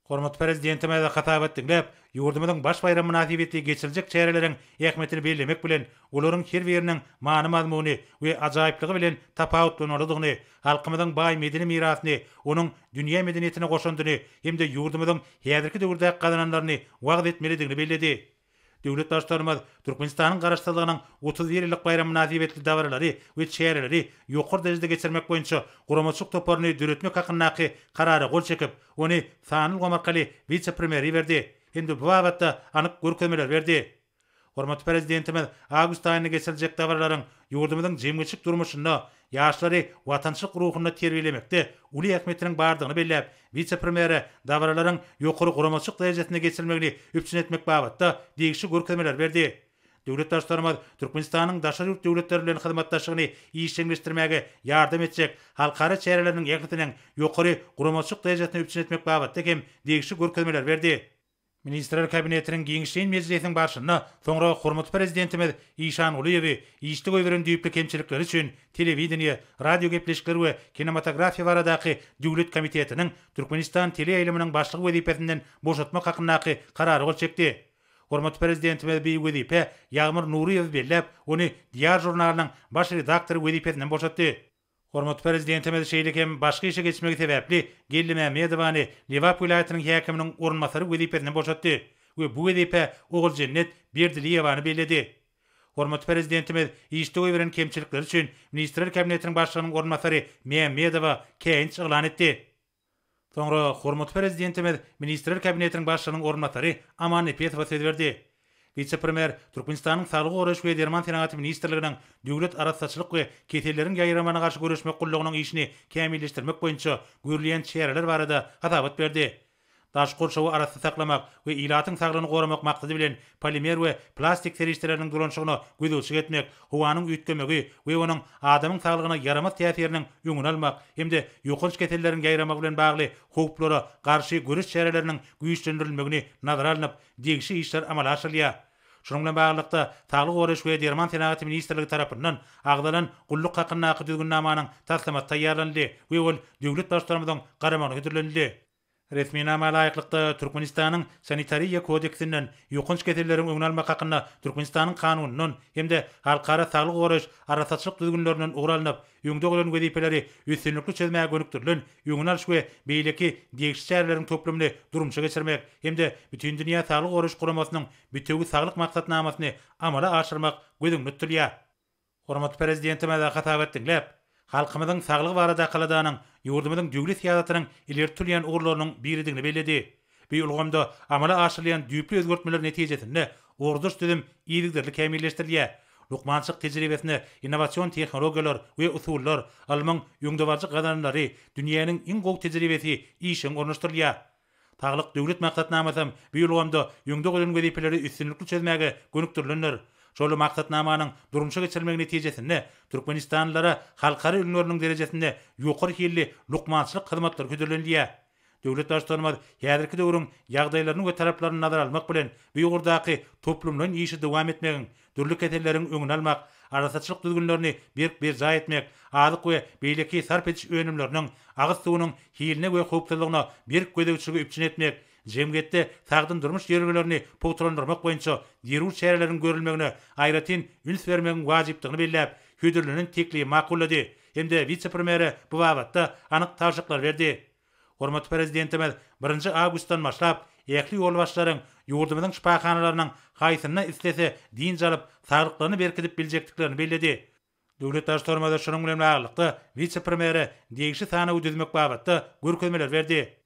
Hormat prezidentime de hatabat dinlep, ýurdumyzyň baş bayramy nasip etli geçiriljek çäreleriň ähmetini bellemek bilen, olaryň her biriniň many mazmuny we ajaýyplygy bilen tapawutlanýardygyny, halkymyzyň baý medeni mirasyny, onuň dünýä medeniýetine goşandyny hem-de ýurdumyzyň häzirki döwürde gazananlaryny wagt etmelidigini belledi. Döwlet başlarymyz Türkmenistanyň garaşdyrdygynyň 31 ýyllyk bayramy nasip etli dabarlary we çäreleri ýokary derejede geçirmek boýunça guramaçyk toparyny döretmek hakyndaky karary gol çekip, ony Sanyl Gomarkaly vice-premieri berdi. Hem-de bu wagtda anyk görkezmeler berdi. Hormat prezidentimiz awgust aýyna geçiriljek dabarlaryň ýurdumyzyň jemgyçlik durmuşynda ýaşlary watançylyk ruhyna terbiýelemekde uly ähmetiniň bardygyny belläp, vice-premieri dabarlaryň ýokary guramaçyk derejesine geçirilmegini üpçün etmek babatda degişli görkezmeler berdi. Döwlet başlarymyz Türkmenistanyň daşary ýurt döwletleri bilen hyzmatdaşlygyny iýişleňleşdirmäge ýardam etjek halkara çäreleriniň ähmetiniň ýokary guramaçyk derejesine üpçün etmek babatda hem degişli görkezmeler berdi. Ministrler Kabinetiniň giňişleýän mejlisiniň başlygyna soňra hormat prezidentimiz Ýşan Uliýewi iýişde göýberen düýpli kemçilikleri üçin telewizioniýa, radio gepleşikleri we kinematografiýa baradaky döwlet komitetiniň Türkmenistan teleýylymynyň başlygy wezipesinden boşatmak hakyndaky karary gol çekdi. Hormat prezidentimiz bir wezipe Ýagmyr Nuriýew bellep, ony Diýar jurnalynyň baş redaktory wezipesinden boşatdy. Hormat prezidentimiz şeýle hem başga işe geçmegi sebäpli Gelli Mehmedowany Liwap vilayatynyň häkiminiň orunmasary wezipesinden boşatdy we bu wezipe Ogul Cennet Berdiliýewany belledi. Hormat prezidentimiz iýişde göýberen kemçilikler üçin Ministrler Kabinetiniň başlygynyň orunmasary Mehmedowa keýinç ýylan etdi. Soňra hormat prezidentimiz Ministrler Kabinetiniň başlygynyň orunmasary Aman Epetowa söz berdi. Vice-premier Türkmenistanyň Saglyk goraş we derman tenagat ministrliginiň döwlet arassaçylyk we ketellerin gaýramana garşy görüşmek gullugynyň işini kämilleşdirmek boýunça görülen çäreler barada hatabat berdi. Daş gorşawy arasy saklamak we ilatyň saglygyny goramak maksady bilen polimer we plastik serişleriniň duranşygyny gözüçük etmek, howanyň üýtgemegi we onuň adamyň saglygyna ýaramaz täsiriniň öňüni almak hem-de ýokunç ketellerin gaýramagy bilen bagly howplara garşy görüş çäreleriniň güýçlendirilmegini nazara alynıp degişli işler amala aşyrylýar. Şunun bilen baglykda Saglyk goraş we derman tenagat ministrligi tarapyndan agdalan gulluk hakyndaky düzgünnamanyň taslamasy taýýarlandy we ol döwlet başlarymyzyň garamagyna götürilendi. Resmi nama laýyklykda Türkmenistanyň sanitariýa kodeksinden ýokunç ketellerin öňüni almak hakynda Türkmenistanyň kanunynyň hem-de halkara saglyk goraş arasatçylyk düzgünlerinden ugralanyp, öňde bolan wezipeleri üstünlikli çözmäge gönükdirilen öňüni alyş we beýleki degişli çäreleriň toplamyny durmuşa geçirmek hem-de bütün dünýä saglyk goraş guramasynyň bütegi saglyk maksatnamasyny amala aşyrmak göz öňüne tutulýar. Hormat prezidentime de hatabat dinlep, halkymyzyň saglygy barada kaladanyň ýurdumyzyň döwlet siýasatynyň ileri türýän ugurlarynyň biridigini belledi. Bu ýolgamda amala aşyrylýan düýpli özgertmeler netijesinde orduş düzüm iýlikdirli kämilleşdirilýär. Lukmançyk tejribesine innowasion tehnologiýalar we usullar, alman ýöňdebarjyk gazanlary, dünýäniň iň gowy tejribesi işin ornaşdyrylýar. taglyk döwlet maksatnamasam bu ýolgamda ýöňde golan wezipeleri üstünlikli çözmäge gönükdirilýär. Şol maksatnamanyň durmuşa geçirilmegi netijesinde Türkmenistanlylara halkara ünlöriniň derejesinde ýokary hilli lukmançylyk hyzmatlar ködürlendiýär. Döwlet başçylarymyz häzirki döwrüň ýagdaýlaryny we taraplaryny nazara almak bilen bu ýogurdaky toplumlaryň işi dowam etmegin, dürli keteleriň öňüni almak, arasaçylyk düzgünlerini bir zaý etmek, azyk we beýleki sarp etiş önümleriniň agyz suwunyň hiline we howpsuzlygyna bir gödegçiligi üpçün etmek, jemgyýetde sagdyn durmuş ýerlerini pogtrandyrmak boýunça ýerul şäherleriň görülmegine aýratyn üns bermegiň wajypdygyny belläp, hödürlünin teklibi makullady. Hemde vice-premier bu wagtda anyk tawşyklar berdi. Hormatly prezidentimiz 1 awgustdan başlap ýekli ýol başlaryň ýurdumyzyň şipahanalarynyň haýsyna istese din jalyp saglyklaryny berkidip biljekdiklerini belledi. Döwlet başçylarymyz şonuň bilen baglykda vice-premier degişi sanawy düzmek wagtda görkezmeler berdi.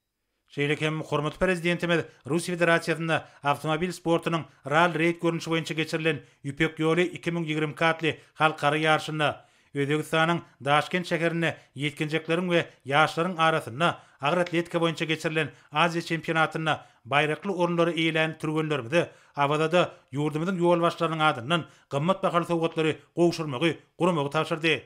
Şeýlekem hormatly prezidentimiz Russiýa Federasiýasynda awtomobil sportunyň rally raid görünüşi boýunça geçirilen Ýüpek ýoly 2024 halkara ýarşynda Özbegistanyň Daşkent şäherine ýetkinjekleriň we ýaşlaryň arasynda agyr atletika boýunça geçirilen Aziýa çempionatyna baýrakly orunlary eýlen türgenlerimizi awada ýurdumyzyň ýol başlarynyň adyndan gymmat bahaly sowgatlary gowşurmagy, guramagy tapşyrdy.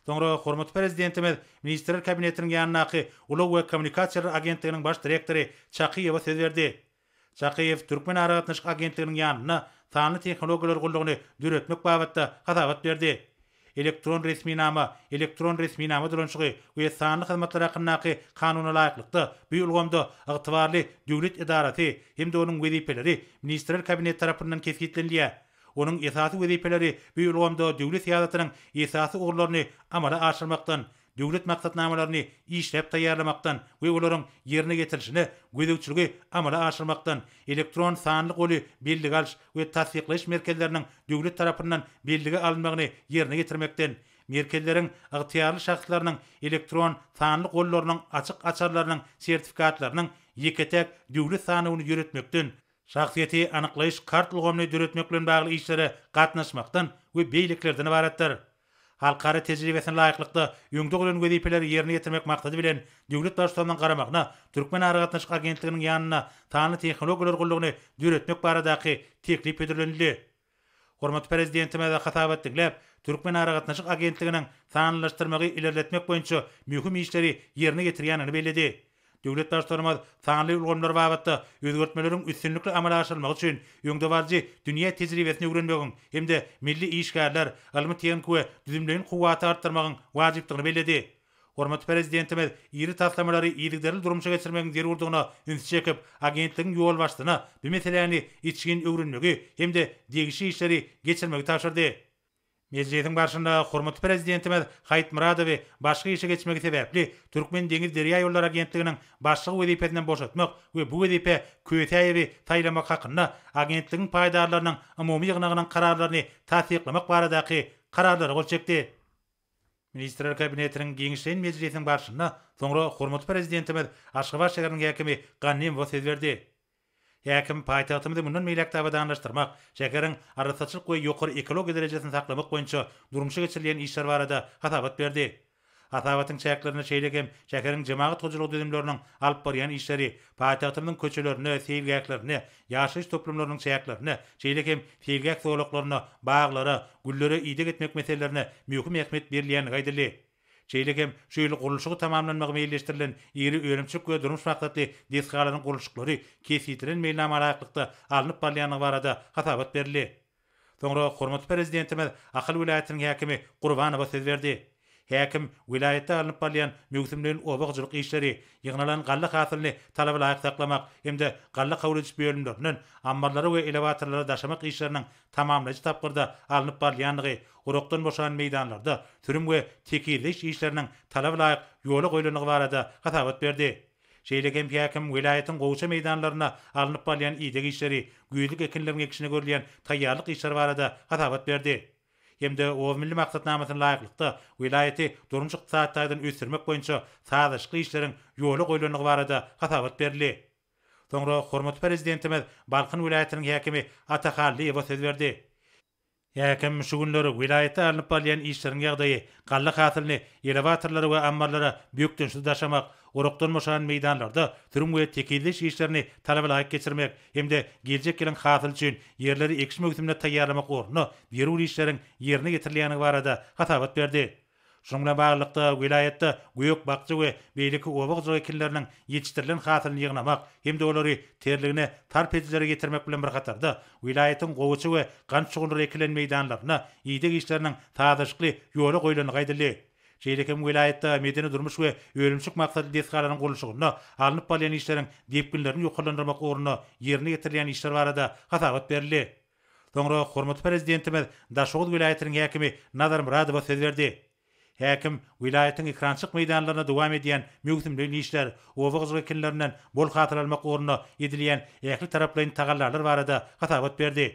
Soňra hormatly prezidentimiz Ministrler Kabinetiniň ýanynaky Ulug we Kommunikasiýalar Agentliginiň baş direktori Çakyýewa söz berdi. Çakyýew Türkmen Aragatnaşyk Agentliginiň ýanyna sanly tehnologiýalar gullugyny düretmek babatda hasabat berdi. Elektron resmi nama durançygy we sanly hyzmatlar hakkyndaky kanuny laýyklykda bu ýolgamda ygtybarly döwlet edarasy hemde onuň wezipeleri Ministrler Kabineti tarapyndan kesgitlenýär. Onun esasy wezipeleri bu ýolgamda döwlet ýasatynyň esasy urlaryny amala aşyrmakdan, döwlet maksatnamalaryny işlep taýýarlamakdan we olaryň ýerine getirilişine gödegçiligi amala aşyrmakdan, elektron sanly goly belli galyş we tasdiklaş merkezleriniň döwlet tarapyndan belligi alınmagyny ýerine getirmekden, merkezleriň ygtyýarly şahslarynyň elektron sanly gollarynyň açyk açarlarynyň sertifikatlarynyň ýeketek döwlet sanawyny ýöretmekden, şahsiýeti anyklaýyş kartylgyny düretmek bilen bagly işlere gatnaşmakdan we beýliklerden ibaretdir. Halkara tejribesine laýyklykda ýöňde golan wezipeleri ýerine getirmek maksady bilen döwlet başçylarynyň garamagyna Türkmen Aragatnaşyk Agentliginiň ýanyna sanly tehnologiýalar gullugyny düretmek baradaky teklip edilendi. Hormatly prezidentimiz hasabat diňläp, Türkmen Aragatnaşyk Agentliginiň sanlylaşdyrmagy ilerletmek boýunça mühim işleri ýerine getirýäni belledi. Döwlet başçylarymyz sanly ulgamlar babatda özgertmeleriň üstünlikli amala aşyrylmagy üçin ýöňde barjy dünýä tejribesini öwrenmegiň hemde milli işgärler, almy tehnik we düzümleýin kuwaty artdyrmagyň wajypdygyny belledi. Hormatly prezidentimiz ýeri taslamary ýygyderli durmuşa geçirmegiň zerurdygyna üns çekip agentligiň ýol başçysyna bu meseleni içgin öwrenmegi hemde degişi işleri geçirmegi taşyrdy. Meclisiň başynda hormatly prezidentimiz Haýat Muradowy başga işe geçmegi sebäpli Türkmen deňiz derýa ýollar agentliginiň başlygy wezipesinden boşatmak we bu wezipe Köýtäýewi taýlamak hakynda agentligiň paýdarlarynyň umumy ýygnagynyň kararlaryny tasdiklamak baradaky kararlary gol çekdi. Ministrler Kabinetiniň giňişleýän meclisiň başynda soňra hormatly prezidentimiz Aşgabat şäheriniň häkimi Gannem söz berdi. Häkim paýtagtymyzy mundan meýlekde awadanlaşdyrmak, şäheriň arasaçylyk we ýokary ekologiýa derejesini saklamak boýunça durmuşa geçirilýän işler barada hasabat berdi. Hasabatyň çäklerini şeýlegem şäheriň jemaat goýjulugy düzümleriniň alyp barýan işleri, paýtagtymyň köçelerini, seýilgäklerini, ýaşaýyş toplumlarynyň çäklerini, şeýlegem seýilgäk sowlaklaryna, baglara, güllere ýydyk etmek meselelerini mühim ähmiýet berilýäni gaýdyly. Şeýlegem şu ýyl gurulşygy tamamlanmagy meýilleşdirilen ýeri öňümçük we durmuş maksatly deskalaryň gurulşyklary kesitilen meýlnama alaýaklykda alınıp barýanyny barada hasabat berildi. Soňra hormatly prezidentimiz Ahal vilayatiniň häkimi Gurbanowa söz berdi. Häkim vilayatda alınıp barýan mögüsümlerin obagçylyk işleri, ýygnalan galla hasylyny talaba laýyk saklamak hemde galla kabul ediş bölümlerinden ambarlary we elevatorlary daşamak işleriniň tamamlaýyjy tapgyrda alınıp barýanlygy, urukdan boşan meýdanlarda türüm we tekilleş işleriniň talaba laýyk ýoly goýulanyny barada hasabat berdi. Şeýlegem häkim vilayatyň gowça meýdanlaryna alınıp barýan ýygyk işleri, güýlük ekinleriň ekişine görülýän taýýarlyk işler barada hasabat berdi. Hemde o milli maksatnamasyna laýyklykda vilayaty durmuş ykdysadydan ösürmek boýunça sadaşky işleriň ýoly goýulanyny barada hasabat berildi. Soňra hormatly prezidentimiz Balkyn vilayatynyň häkimi Atahalliýewa söz berdi. Häkim şu günleri vilayatda alınıp barýan işleriň ýagdaýy, galla hasylyny elevatorlary we ambarlara büyükdensiz daşamak, orokdan moşan meydanlarda türüm we tekilliş işlerini talaba laýyk geçirmek hemde geljek gelen hasyl üçin yerleri ekşi mögtümde taýýarlamak ornu berul işleriň ýerine getirilýäni barada hatabat berdi. Şonla bağlykda wilayatda göýök bakçy we beýleki obag jogekilleriniň ýetişdirilen hasylyny ýygnamak hemde olary terligine tarp edilere getirmek bilen bir hatarda wilayatyň gowuçy we gant çugullary ekilen meýdanlaryna ýygyk işleriniň taýdaşykly ýoly goýulyny gaýdyly. Şeýlekem wilayatda medeni durmuş we ölümçük maksatly desgalaryň gurulşygyna alınıp balyan işleriň depkinlerini ýokalandyrmak ornuny ýerine getirilýän işler barada hatabat berildi. Soňra hormatly prezidentimiz Daşoğul wilayatynyň häkimi Nazar Muradow söz berdi. Häkim wilayatyň ekrançyk meýdanlaryna dowam edýän mögtümli işler, obag jogekillerinden bol hatyr almak ornuny edilýän ähli taraplaryň tagallarlar barada hatabat berdi.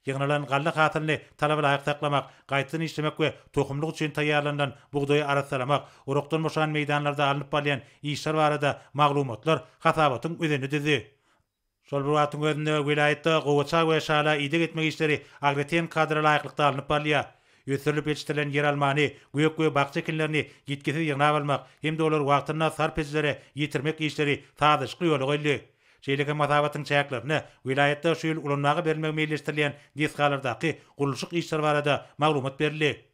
Ýygnalan galla hatyryny talaba laýyk taklamak, gaýtyn işlemek we tohumlyk üçin taýýarlanan bugdoýy aratsalamak, urukdan boşan meýdanlarda alınıp balyan işler barada maglumatlar hatabatyň özüni dizi. Şol bir wagtyň özünde wilayatda gowça we şala ýydyk etmek işleri agreten kadra laýyklykda alınıp balýar. Ötürülüp yetiştirilen yer almany, göýök we bakça ekinlerini gitkisi ýygnap almak, hemde olar wagtyna sarp edilere ýitirmek işleri taýdaşykly ýoly goýuldy. Şeýleki masabatyň çäklaryny wilayatda şu ýyl ulanmagy bermek meýilleşdirilýän desgalardaky gurulşyk işler barada maglumat berildi.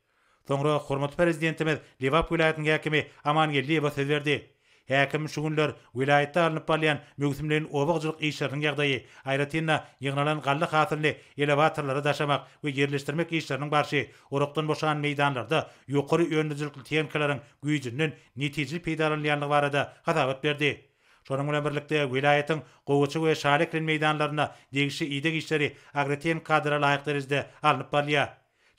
Soňra hormatly prezidentimiz Lewap wilayatynyň häkimi Amangeliýew söz berdi. Häkim şu günler wilayatda alınıp balyan mögtümleriň obagçylyk işleriniň ýagdaýy, aýratynda ýygnalan galla hasylyny elevatorlara daşamak we ýerleşdirmek işleriniň barşy orokdan boşan meýdanlarda ýokary ýönlüjilikli tehnikalaryň güýjünden netijeli peýdalanýanlygy barada hatabat berdi. Şonuň bilen birlikde wilayatyň gowuçy we şareklen meýdanlaryna degişi ýygyk işleri agreten kadra laýyk derejede alınıp balýar.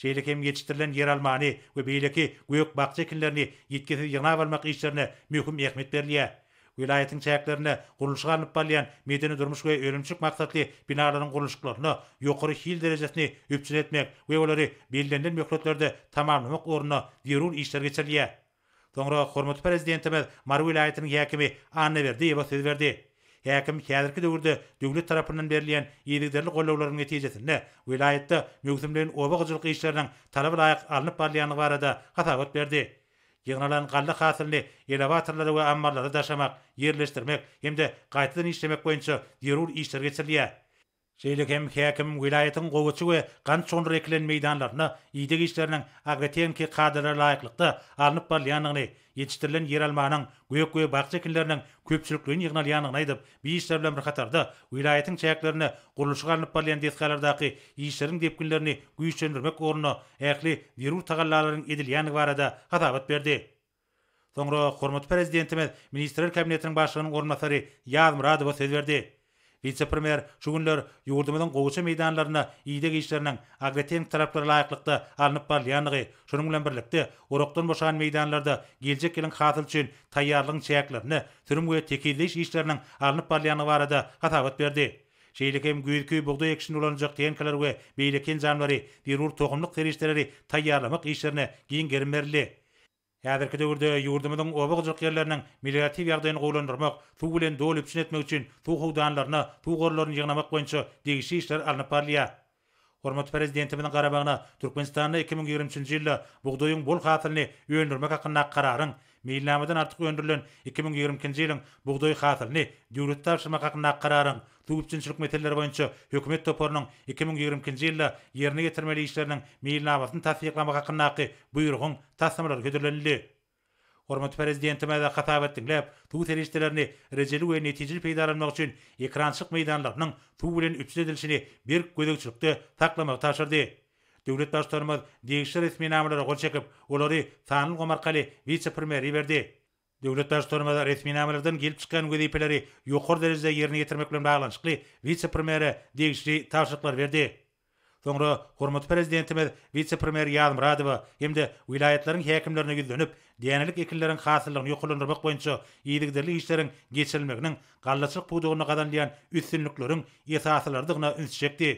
Şeýlekem ýetişdirilen yer almany we beýleki göýök bakça ekinlerini ýetkisi ýygnap almak işlerine möhüm ähmiýet berilýär. Wilayatyň çäklerini gurulşyga alınıp balýan medeni durmuş we ölümçük maksatly binalaryň gurulşyklaryny ýokary hil derejesini üpçün etmek we olary bellenlen möhletlerde tamamlamak ornuny derul işler geçirilýär. Soňra hormatly prezidentimiz Mary wilayatynyň häkimi Anna Berdiýew söz berdi. Häkim häzirki döwürde döwlet tarapyndan berilýän ýygyderli gollawlaryň netijesinde wilayatda mögtümleriň obagçylyk işleriniň talaba laýyk alınıp barýanyny barada hatabat berdi. Ýygnalan galla hasylyny elevatorlara we ambarlara daşamak, ýerleşdirmek hemde gaýtadan işlemek boýunça derul işler geçirilýär. Şeýlekem häkim wilayatyň gowuçy we gant çugullary ekilen meýdanlaryna ýygyk işleriniň agretenki kadra laýyklykda alınıp barýanyny, ýetişdirilen yer almanyň göýök we bakça ekinleriniň köpçülikligini ýygnalýanyny aýdyp, bu işler bilen bir hatarda wilayatyň çäklerini gurulşyga alınıp barýan desgalardaky işleriň depkinlerini güýçlendirmek ornuny ähli derul tagallalaryň edilýäni barada hatabat berdi. Soňra hormatly prezidentimiz Ministrler Kabinetiniň başlygynyň ornatary Ýazym Muradow söz berdi. Vice-premier şu günler ýurdumyzyň gowuça meýdanlaryna ýygyk işleriniň agreten taraplary laýyklykda alınıp barýanyny, şonuň bilen birlikde orokdan boşan meýdanlarda geljek gelen hasyl üçin taýýarlygyň çäklerini, türüm we tekilliş işleriniň alınıp barýanyny barada hatabat berdi. Şeýlekem güýdüki bugdaý ekşini ulanjak tehnikalar we beýleki enjamlary derul tohumlyk terişleri taýýarlamak işlerine giň gerim berildi. Häzirki döwürde ýurdumyzyň obagçylyk ýerleriniň meliorativ ýagdaýyny gowlandyrmak, suw bilen dol üpçün etmek üçin suw howdanlaryna, suw gorlaryny ýygnamak boýunça degişi işler alınıp barýar. Hormatly prezidentimiň garabagyna Türkmenistanda 2023-nji ýylda bugdaýyň bol hasylyny öndürmek hakynda kararyň meýilnamadan artyk öndürilen 2022-nji ýylyň bugdaý hasylyny döwlet tapşyrmak hakynda kararyň tügüpçünçilik meselleri boýunça hökümet toparynyň 2022-nji ýylda ýerine getirmeli işleriniň meýilnamasyny tasdiklamak hakyndaky buýrugyň tasdimlary götürilendi. Hormatly prezidentimiz hatabat dinläp, tuğ terişlerini rejeli we netijeli peýdalanmak üçin ekrançyk meýdanlarynyň tuğ bilen üpçün edilişini bir gödekçilikde taklamak taşyrdy. Döwlet başlarymyz degişli resmi namalary gol çekip, olary Sanyl Gomarkaly vice-premieri berdi. Döwlet başlarymyz resmi namalardan gelip çykan wezipleri ýokary derejede ýerine getirmek bilen baglanyşykly vice-premieri degişli tapşyryklar berdi. Soňra hormatly prezidentimiz vice-premier Ýazym Muradow hemde wilayatlaryň häkimlerine güýdlenip, diýenelik ekilleriň hasylygyny ýokalandyrmak boýunça ýygyderli işleriň geçirilmeginiň gallaçylyk pudugyna gadanlaýan üstünlikleriň esaslardygyna ünsçekdi.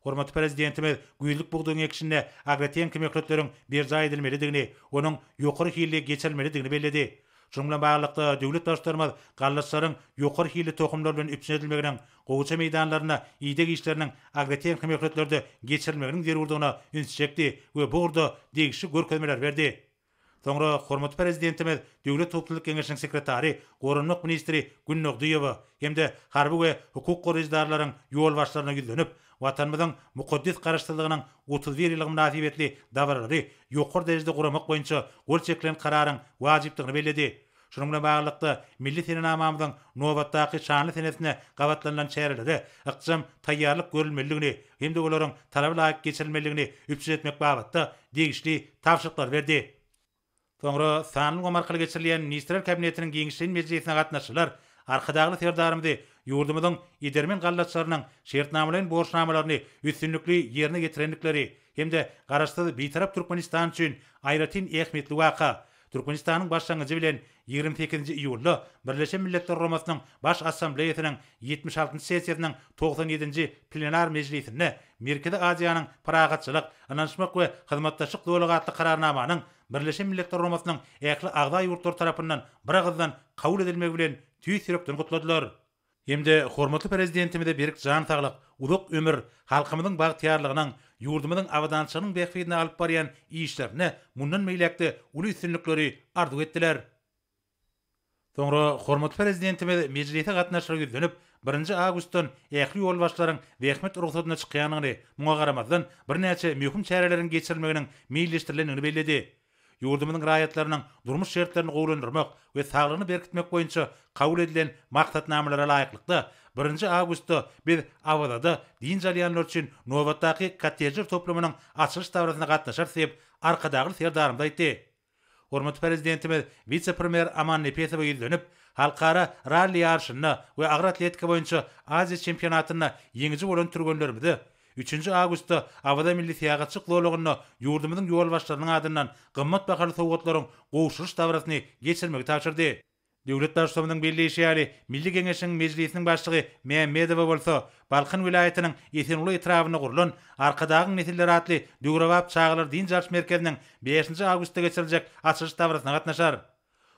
Hormatly prezidentimiz güýlük bugdaýyň ekşinde agreten kömekleriň bir jaý edilmelidigini, onuň ýokary hilli geçirilmelidigini belledi. Şonunla bağlykda döwlet başlarymyz gallaçlaryň ýokary hilli tohumlar bilen üpçün edilmeginiň gowuça meýdanlaryna ýygyk işleriniň agreten kömeklerde geçirilmeginiň zerurdygyna ünsçekdi we bu urda degişli görkezmeler berdi. Soňra hormatly prezidentimiz Döwlet Hukuk Keňeşiniň sekretary, Gorunluk ministri Günnur Duýewa hemde harby we hukuk goraýjylarynyň ýol başlaryna güzlenip, watanymyzyň mukaddis garaşdyrlygynyň 31 ýyllyk münasibetli davrary ýokary derejede guramak boýunça ölçeklen kararyň wajypdygyny bellädi. Şunun bilen baglanykda milli senamamyzyň nowatdaky şanly senesine gawatlanan çäreleri ykjam taýýarlyk görülmeligini hemde olaryň talap laýyk geçirilmeligini üpsüz etmek babatda degişli tapşyryklar berdi. Soňra Sanly Gomarkaly geçirilýän Ministrler Kabinetiniň giňişleýän mejlisine gatnaşylar arkadagy serdarymyzy ýurdumyzyň idermen gallatçylarynyň şertnamalaryň borçnamalaryny üstünlikli ýerine getirenlikleri hemde garaşdyry bitarap Türkmenistan üçin aýratyn ähmiýetli waka. Türkmenistanyň başlangyjy bilen 28-nji iýulda Birleşen Milletler Guramasynyň Baş Assambleýasynyň 76-njy sessiýasynyň 97-nji plenar mejlisinde Merkezi Aziýanyň paragatçylyk, anlaşmak we hyzmatdaşlyk dowlaty atly kararnamanyň Birleşen Milletler Guramasynyň ähli agda ýurtlar tarapyndan bir agzdan kabul edilmegi bilen tüýs ýürekden gutladylar. Hemde hormatly prezidentimize berk jan saglyk, uzak ömür, halkymyzyň bagtyarlygynyň, ýurdumyzyň awadançylygynyň bähfidine alyp barýan işlerine mundan meýlekde uly üstünlikleri arzu etdiler. Soňra hormatly prezidentimiz mejlise gatnaşyra güzlenip, 1 awgustdan ähli ýol başlaryň wähmet ruhsatyna çykýanyny, muňa garamazdan bir näçe möhüm çäreleriň geçirilmeginiň meýilleşdirilenini bellädi. Ýurdumyzyň raýatlarynyň durmuş şertlerini gowlandyrmak we saglygyny berkitmek boýunça kabul edilen maksatnamalara laýyklykda 1 awgustda biz awada din jalyanlar üçin nowatdaky kottejler toplamynyň açylyş dawrasyna gatnaşar diýip arkadagy serdarymda aýtdy. Hormatly prezidentimiz vice-premier Aman Nepesowa ýüzlenip, halkara rally ýarşyna we agyr atletika boýunça Aziýa çempionatyna ýeňiji bolan türgenlerimizi 3 awgustda awada milli syýagatçyk dowlagyny ýurdumyzyň ýol başlarynyň adyndan gymmat bahaly sowgatlaryň gowşuruş dawrasyny geçirmegi tapşyrdy. Döwlet başçylygynyn belleşýäli Milli Geňeşiniň mejlisiniň başlygy Mehmedowa bolsa, Balkan vilayatynyň Esenulu etrawyna gurulan arkadagy nesilleri atly Döwrewap çağlar din jarş merkeziniň 5 awgustda geçiriljek açylyş dawrasyna gatnaşar.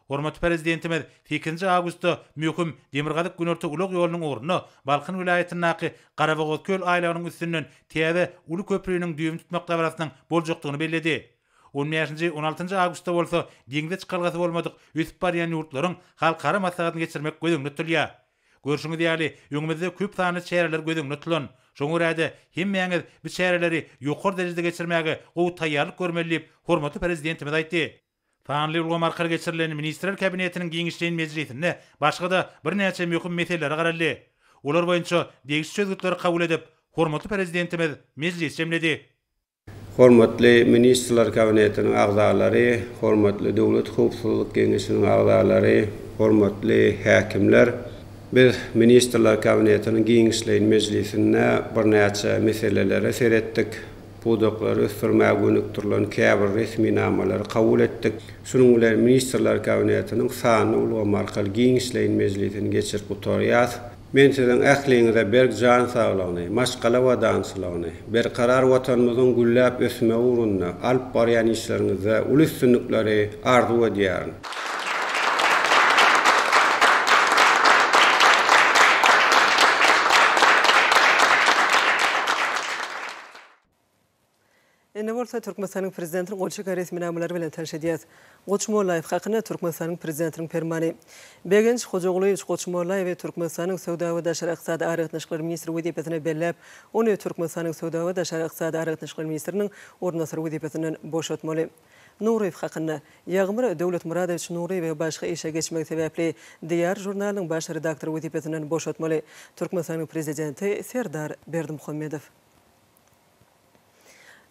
Hormatly prezidentimiz 8 awgustda möhüm Demirgazyk Günerti ulug ýolunyň ornuny Balkan vilayatynyň Garabağ köl aýlagynyň üstünden täze uly köprüýüniň düýüm tutmak dawrasynyň boljakdygyny belledi. 15-16 awgustda bolsa diňde çykalgasy bolmadyk üsüp barýan ýurtlaryň halkara maslahatyny geçirmek göýüňde tutulýar. Görüşüňiz ýaly öňümizde köp sany çäreler göýüňde tutulan. Şoňa görä hemmeňiz bu çäreleri ýokary derejede geçirmäge gowy taýýarlyk görmeli, hormatly prezidentimiz aýtdy. Sanly Gomarkaly geçirilen Ministrler Kabinetiniň giňişleýän mejlisinde başga da bir näçe möhüm meseleler garaldy. Olar boýunça degişli çözgütleri kabul edip, hormatly prezidentimiz mejlis jemledi. Hormatly Ministrler Kabinetiniň agzalary, hormatly Döwlet Hukuk Keňeşiniň agzalary, hormatly häkimler, biz Ministrler Kabinetiniň giňişleýän mejlisinde bir näçe meselelere seretdik. Bu doklary sürmäge önükdirilen käbir resmi namalary kabul etdik. Şunuň bilen Ministrler Kabinetiniň Sanly Gomarkaly giňişleýän mejlisini geçirip oturýar. Men siziň ähliňize berk jan saglygyny, maşgala wadançylygyny, berkarar watanymyzyň güllap ösme uğrunda alyp barýan işleriňizde uly üstünlikleri arzu edýär. Ene bolsa Türkmenistanyň prezidentiniň golçak resmi namalary bilen tanşydýas. Goçmollaýew hakyna Türkmenistanyň prezidentiniň fermany. Begenç Hojagulyň Goçmollaýew we Türkmenistanyň Sowda we Daşary ykdysady aragatnaşyklary ministri wezipetine bellep, ony Türkmenistanyň Sowda we Daşary ykdysady aragatnaşyklary ministriniň ornasary wezipetinden boşatmaly. Nureýew hakyna Ýagmyr Döwlet Muradowич Nureýew we başga işe geçmek sebäpli Diyar jurnalynyň baş redaktory wezipetinden boşatmaly. Türkmenistanyň prezidenti Serdar Berdimuhammedow.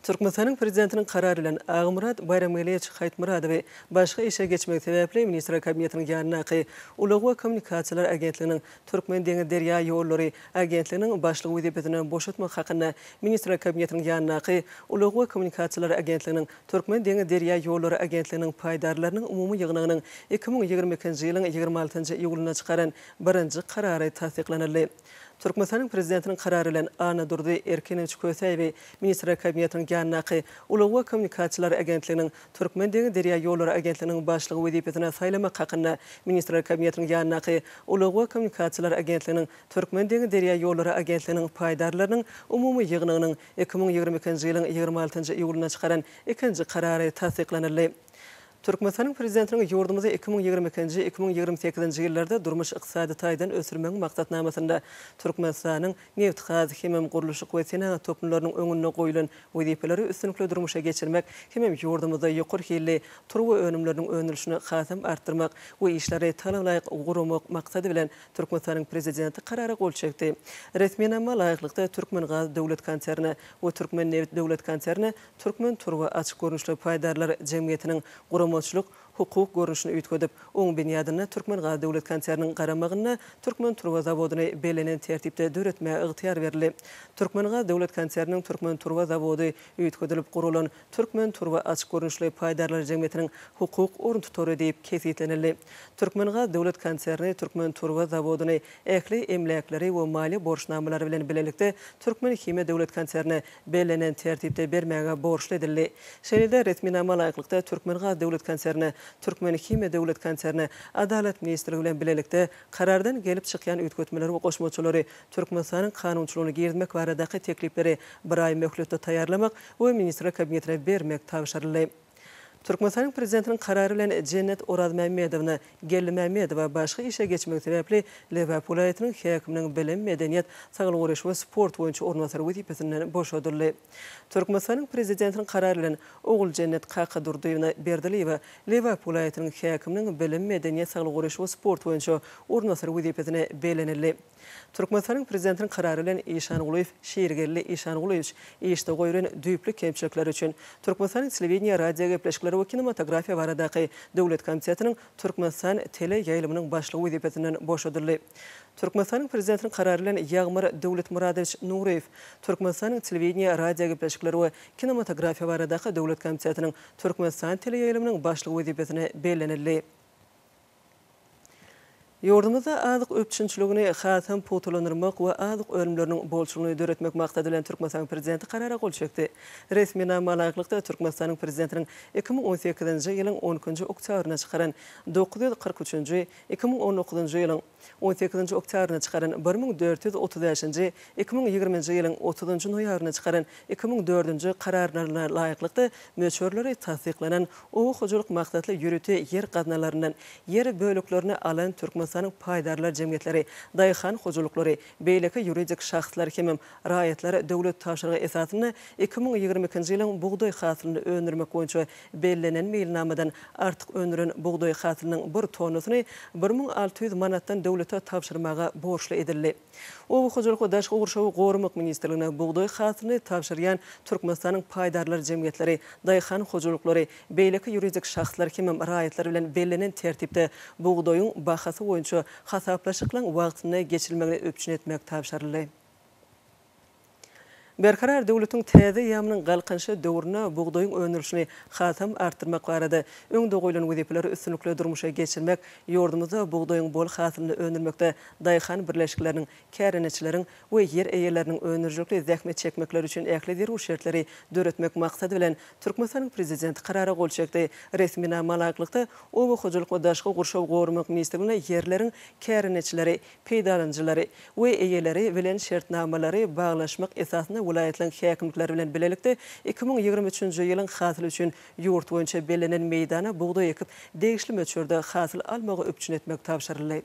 Türkmenistanyň prezidentiniň karary bilen Agmurad Bayrameliýew Haýtmuradow başga işe geçmek sebäpli Ministrler Kabinetiniň ýanynaky Ulag we Kommunikasiýalar Agentliginiň Türkmen deňiz derýa ýollary agentliginiň başlygy wezipetinden boşatmak hakyna Ministrler Kabinetiniň ýanynaky Ulag we Kommunikasiýalar Agentliginiň Türkmen deňiz derýa ýollary agentliginiň paýdarlarynyň umumy ýygynynyň 2022-nji ýylyň 26-njy iýulyna çykaran birinji karary tasdiklanyldy. Türkmenistanyň prezidentiniň karary bilen Ana Durdy Erkinewич Köseýew Ministrler Kabinetiniň ýanynaky Ulag we Kommunikasiýalar Agentliginiň Türkmen deňiz derýa ýollary agentliginiň başlygy wezipetine saýlamak hakyna Ministrler Kabinetiniň ýanynaky Ulag we Kommunikasiýalar Agentliginiň Türkmen deňiz derýa ýollary agentliginiň paýdarlarynyň umumy ýygynynyň 2022-nji ýylyň 26-njy iýulyna çykaran ikinji karary tasdiklanyldy. Türkmenistan'ın prezidentinin yurdumuzda 2022-2028 yıllarda durmuş iqtisadi taydan ösürmenin maksatnamasında Türkmenistan'ın neft gaz hemem quruluşu qoyasına toplumlarının önüne qoyulan vazifeleri üstünlükle durmuşa geçirmek, hemem yurdumuzda yuqur hilli turwa önümlerinin önülüşünü xatam arttırmak ve işleri talab layık uğurmak maksadı bilen Türkmenistan'ın prezidenti kararı qol çekti. Resminama layıklıkta Türkmen Gaz Devlet Konserni ve Türkmen Neft Devlet Konserni Türkmen Turwa açık görünüşlü paydarlar cemiyetinin qurulmoçluk hukuk görünüşünü ütködüp, oň binyadyny Türkmen Gaz Devlet Konserniň garamagyna Türkmen Turwa zawodyny belenen tertipde döretmäge ygtyýar berildi. Türkmen Gaz Devlet Konserniň Türkmen Turwa zawody ütködülip gurulan Türkmen Turwa açyk görünüşli paýdarlar jemgyýetiniň hukuk orun tutary diýip kesitlenildi. Türkmen Gaz Devlet Konserni Türkmen Turwa zawodyny ähli emlakleri we mali borçnamalary bilen bilelikde Türkmen Hime Devlet Konserni belenen tertipde bermäge borçly edildi. Şeýle resminama laýyklykda Türkmen Gaz Devlet Konserni Türkmen Hime Devlet Konserni Adalet Ministrligi bilen bilelikde karardan gelip çykýan ütkötmeleri we goşmaçylary Türkmenistanyň kanunçylygyny girdmek baradaky teklipleri bir ay möhletde taýýarlamak we ministrler kabinetine bermek tapşyryldy. Türkmenistan'ın prezidentinin kararı bilen Cennet Oraz Mämmedowyny Gelli Mämmedowa başga işe geçmek sebäpli Liverpool aýatynyň häkiminiň bilim, medeniyet, saglyk guraş we sport boýunça ornatary wezipesinden boşadyldy. Türkmenistan'ın prezidentinin kararı bilen oğul Cennet Kaka Durduýewiň Berdiliýewa Liverpool aýatynyň häkiminiň bilim, medeniyet, saglyk guraş we sport boýunça ornatary wezipesine belenildi. Türkmenistan'ın prezidentinin kararı bilen Işanguliýew Şeýirgelli Işanguliýew işde goýulan düýpli kemçilikler üçin Türkmenistan'ın Sloveniya radio gepleşikleri we kinematografiýa baradaky döwlet komitetining Türkmenistan tele ýaýlymynyň başlygy wezipesinden boşadyldy. Türkmenistan'ın prezidentinin kararı bilen Ýagmar Dowletmuradowicz Nureýew Türkmenistan'ın Sloveniya radio gepleşikleri we kinematografiýa baradaky döwlet komitetining Türkmenistan tele ýaýlymynyň başlygy wezipesine belenildi. Yurdumuzda azyk öpçünçiligini hatam putulanyrmak we azyk ölümleriniň bolçulugyny döretmek maksady bilen Türkmenistan prezidenti karara gol çekdi. Resminama laýyklykda Türkmenistanyň prezidentiniň 2018-nji ýylyň 10-njy oktýabryna çykaran 943-nji 2019-njy ýylyň 18-nji oktýabryna çykaran 1435-nji 2020-nji ýylyň 30-njy noýabryna çykaran 2004-njy kararyna laýyklykda möçörleri tasdiklanan o hojulyk maksatly ýürüti ýer gaznalarynyň ýer bölüklerini alan Türkmenistan paýdarlar jemgyýetleri, daýhan hojuluklary, beýleki ýuridik şahslar hemem raýatlary döwlet taşyrygy esasyny 2022-nji ýylyň buğdoý hasylyny öndürmek boýunça bellänen meýilnamadan artyk öndüren buğdoý hasylynyň 1 tonusyny 1600 manatdan döwlete tapşyrmaga borçly edildi. O hojulyk we daşky gurşawy gormak ministrligine buğdoý hasylyny tapşyrýan Türkmenistanyň paýdarlar jemgyýetleri, daýhan hojuluklary, beýleki ýuridik şahslar hemem raýatlary bilen bellänen tertipde buğdoýyň bahasy boýunça hasaplaşyklan wagtyny geçirilmegine öpçün etmek tapşyryldy. Berkarar döwletiň täze ýamynyň galkynşy döwrüne buğdoýyň öňürüşini hatam artdyrmak barada öňde goýulan wezipeleri üstünlikle durmuşa geçirmek, ýurdumuzda buğdoýyň bol hasylyny öňürmekde daýhan birleşikleriniň, kärenetçileriň we ýer eýeleriniň öňürjükli zähmet çekmekleri üçin ähli derw şertleri döretmek maksady bilen Türkmenistanyň prezidenti karara gol çekdi. Resminama laýyklykda o hojulyk we daşky gurşaw gormak ministrligine ýerleriň kärenetçileri, peýdalanjylary we eýeleri bilen şertnamalary baglaşmak esasyna vilayetlerin häkimlikleri bilen bilelikde 2023-nji ýylyň hasyly üçin ýurt boýunça belenen meýdana buğdoý ekip degişli möçörde hasyl almagy öpçün etmek tapşyryldy.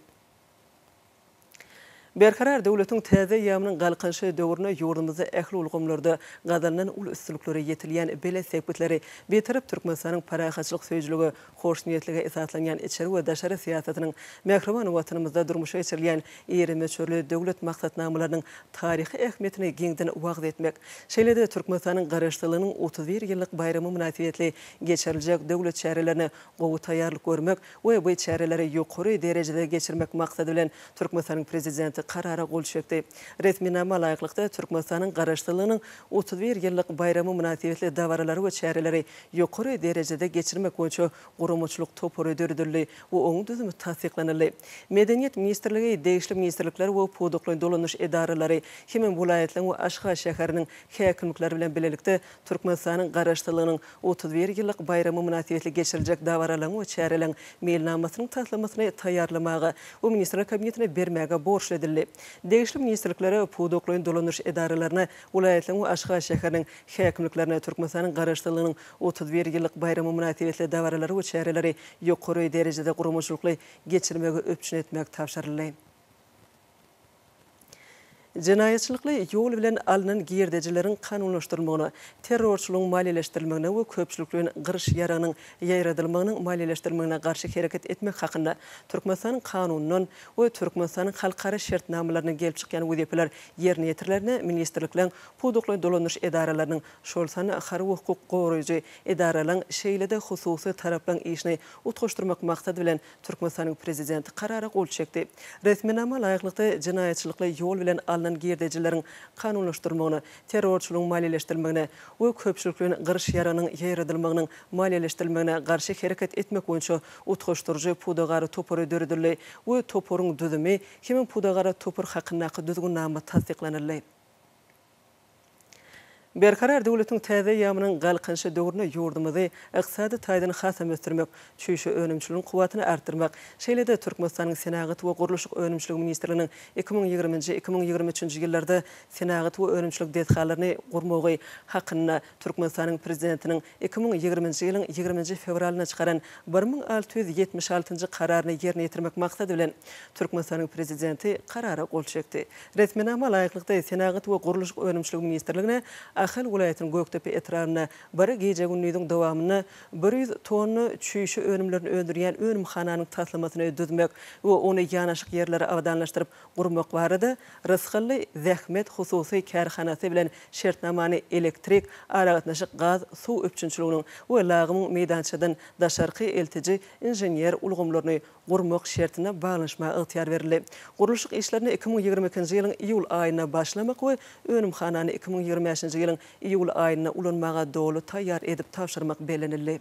Berkarar döwletiň täze ýamynyň galkynşy döwrüne ýurdumuzda ähli ulgamlarda gazalanan ul üstünlikleri ýetilýän bele sepetleri betarap Türkmenistanyň parahaçylyk söýjüligi, hoş niýetligi esaslanýan içeri we daşary siýasatynyň mähriban watynymyzda durmuşa geçirilýän ýeri möçörli döwlet maksatnamalarynyň taryhy ähmiýetini giňden wagt etmek. Şeýle-de Türkmenistanyň garaşdylygynyň 31 ýyllyk bayramy münasibetli geçiriljek döwlet çärelerini gowy taýýarlyk görmek we bu çäreleri ýokary derejede geçirmek maksady bilen Türkmenistanyň prezidenti karara gol çekdi. Resminama laýyklykda Türkmenistanyň garaşdylygynyň 31 ýyllyk bayramy münasibetli dawaralary we çäreleri ýokary derejede geçirmek boýunça gurumçyluk topary dördürli we oň düzümi tasdiklanyldy. Medeniyet ministrligi, degişli ministrlikler we podukly dolanyş edaralary hemem vilayetleriň we Aşgabat şäheriniň häkimlikleri bilen bilelikde Türkmenistanyň garaşdylygynyň 31 ýyllyk bayramy münasibetli geçiriljek dawaralaryň we çäreleriň meýilnamasynyň taslamasyny taýýarlamagy we ministrler kabinetine bermäge borçly edildi. edildi. Degişli ministerliklere pudoklayın dolanış edaralaryna vilayetlaryň we Aşgabat şäheriniň häkimliklerine Türkmenistanyň garaşdyrlygynyň 31 ýyllyk bayramy münasibetli dawaralary we çäreleri ýokary derejede gurumçylykly geçirmegi öpçün etmek tapşyryldy. Cinayetçilikli yol bilen alınan girdecilerin kanunlaştırılmagyna, terrorçylygyň maliýeleşdirilmegine we köpçülikliň gyrış ýaranyň ýaýradylmagynyň maliýeleşdirilmegine garşy hereket etmek hakynda Türkmenistanyň kanunynyň we Türkmenistanyň halkara şertnamalaryna gelip çykýan wezipler ýerine ýetirilärine ministrlikleň pudukly dolanyş edaralarynyň şol sany ahary hukuk goraýjy edaralaryň şeýlede hususy taraplaryň işini utgaşdyrmak maksady bilen Türkmenistanyň prezidenti karara gol çekdi. Resminama laýyklykda cinayetçilikli yol bilen girdecilerin kanunlaşdyrmagyny, terrorçylygyň maliýeleşdirilmegine we köpçülikliň gyrış ýaranyň ýaýradylmagynyň maliýeleşdirilmegine garşy hereket etmek boýunça utgaşdyrjy pudagary topory döredildi we toporyň düzümi kimin pudagary topor hakyndaky düzgün namy tasdiklanyldy. Berkarar döwletiň täze ýamynyň galkynşy döwrüne ýurdumyzy ykdysady taýdan hasam ösdürmek, çüýşi önümçiligiň kuwatyny artdyrmak, şeýlede Türkmenistanyň Senagat we Gurulşyk Önümçiligi ministrliginiň 2020-2023 ýyllarda Senagat we önümçilik detgalaryny gurmagy hakynda Türkmenistanyň prezidentiniň 2020-nji ýylyň 20 fevralyna çykaran 1676-njy kararyny ýerine ýetirmek maksady bilen Türkmenistanyň prezidenti karara gol çekdi. Resminama laýyklykda Senagat we Gurulşyk Önümçiligi ministrligine Ahal vilayetin Göktepe etrafına bari gece günlüğün devamını 100 tonu çüýşi önümlerini öldürýän önümhananyň taslamasyny düzmek we onu ýanaşyk ýerlere awdanlaşdyryp gurmak barada rysgylly zähmet hususy kärhanasy bilen şertnamany elektrik, aragatnaşyk gaz, suw öpçünçiliginiň we lagymyň meýdançadan daşarky eltiji inženýer ulgamlaryny gurmak şertine baglanşma ygtyýar berildi. Gurulşyk işlerini 2022-nji ýylyň iýul aýyna başlamak we önümhanany 2025-nji ýylyň iýul aýyna ulanmaga dolu taýýar edip tapşyrmak belenildi.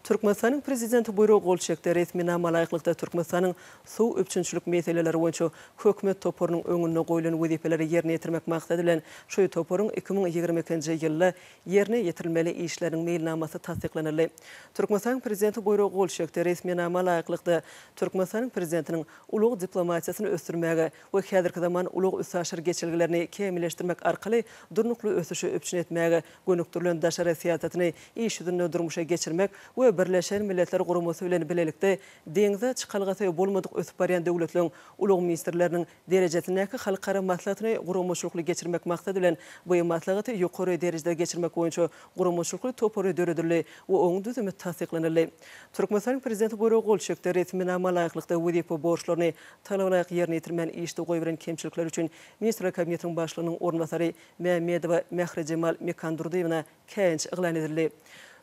Türkmenistanyň prezidenti buyruk gol çekdi. Resminama laýyklykda Türkmenistanyň suw öpçünçilik meseleleri boýunça hökümet toporynyň öňüne goýulan wezipeleri ýerine ýetirmek maksady bilen şu toporyň 2022-nji ýylda ýerine ýetirilmeli işleriň meýilnamasy tasdiklanyldy. Türkmenistanyň prezidenti buyruk gol çekdi. Resminama laýyklykda Türkmenistanyň prezidentiniň ulug diplomatiýasyny ösdürmäge we häzirki zaman ulug üsaşyr geçilgilerini kemilleşdirmek arkaly durnukly ösüşi öpçün etmäge gönüktirilen daşara siýasatyny iş ýüzüne durmuşa geçirmek we Birleşen Milletler Guramasy bilen bilelikde deňize çykalgasy bolmadyk ösüp barýan döwletleriň ulug ministrleriniň derejesindäki halkara maslahatyny guramaçlykly geçirmek maksady bilen bu maslahaty ýokary derejede geçirmek boýunça guramaçlykly topory döredildi we oň düzümi tasdiklanyldy. Türkmenistanyň prezidenti buyruk gol çekdi. Resminama laýyklykda wezipe borçlaryny talablaýak ýerine ýetirmän işde goýulan kemçilikler üçin ministrler kabinetiniň başlygynyň ornbasary Mehmedowa Mehri Cemal Mekandurdiýewiňe käňç yglan edildi.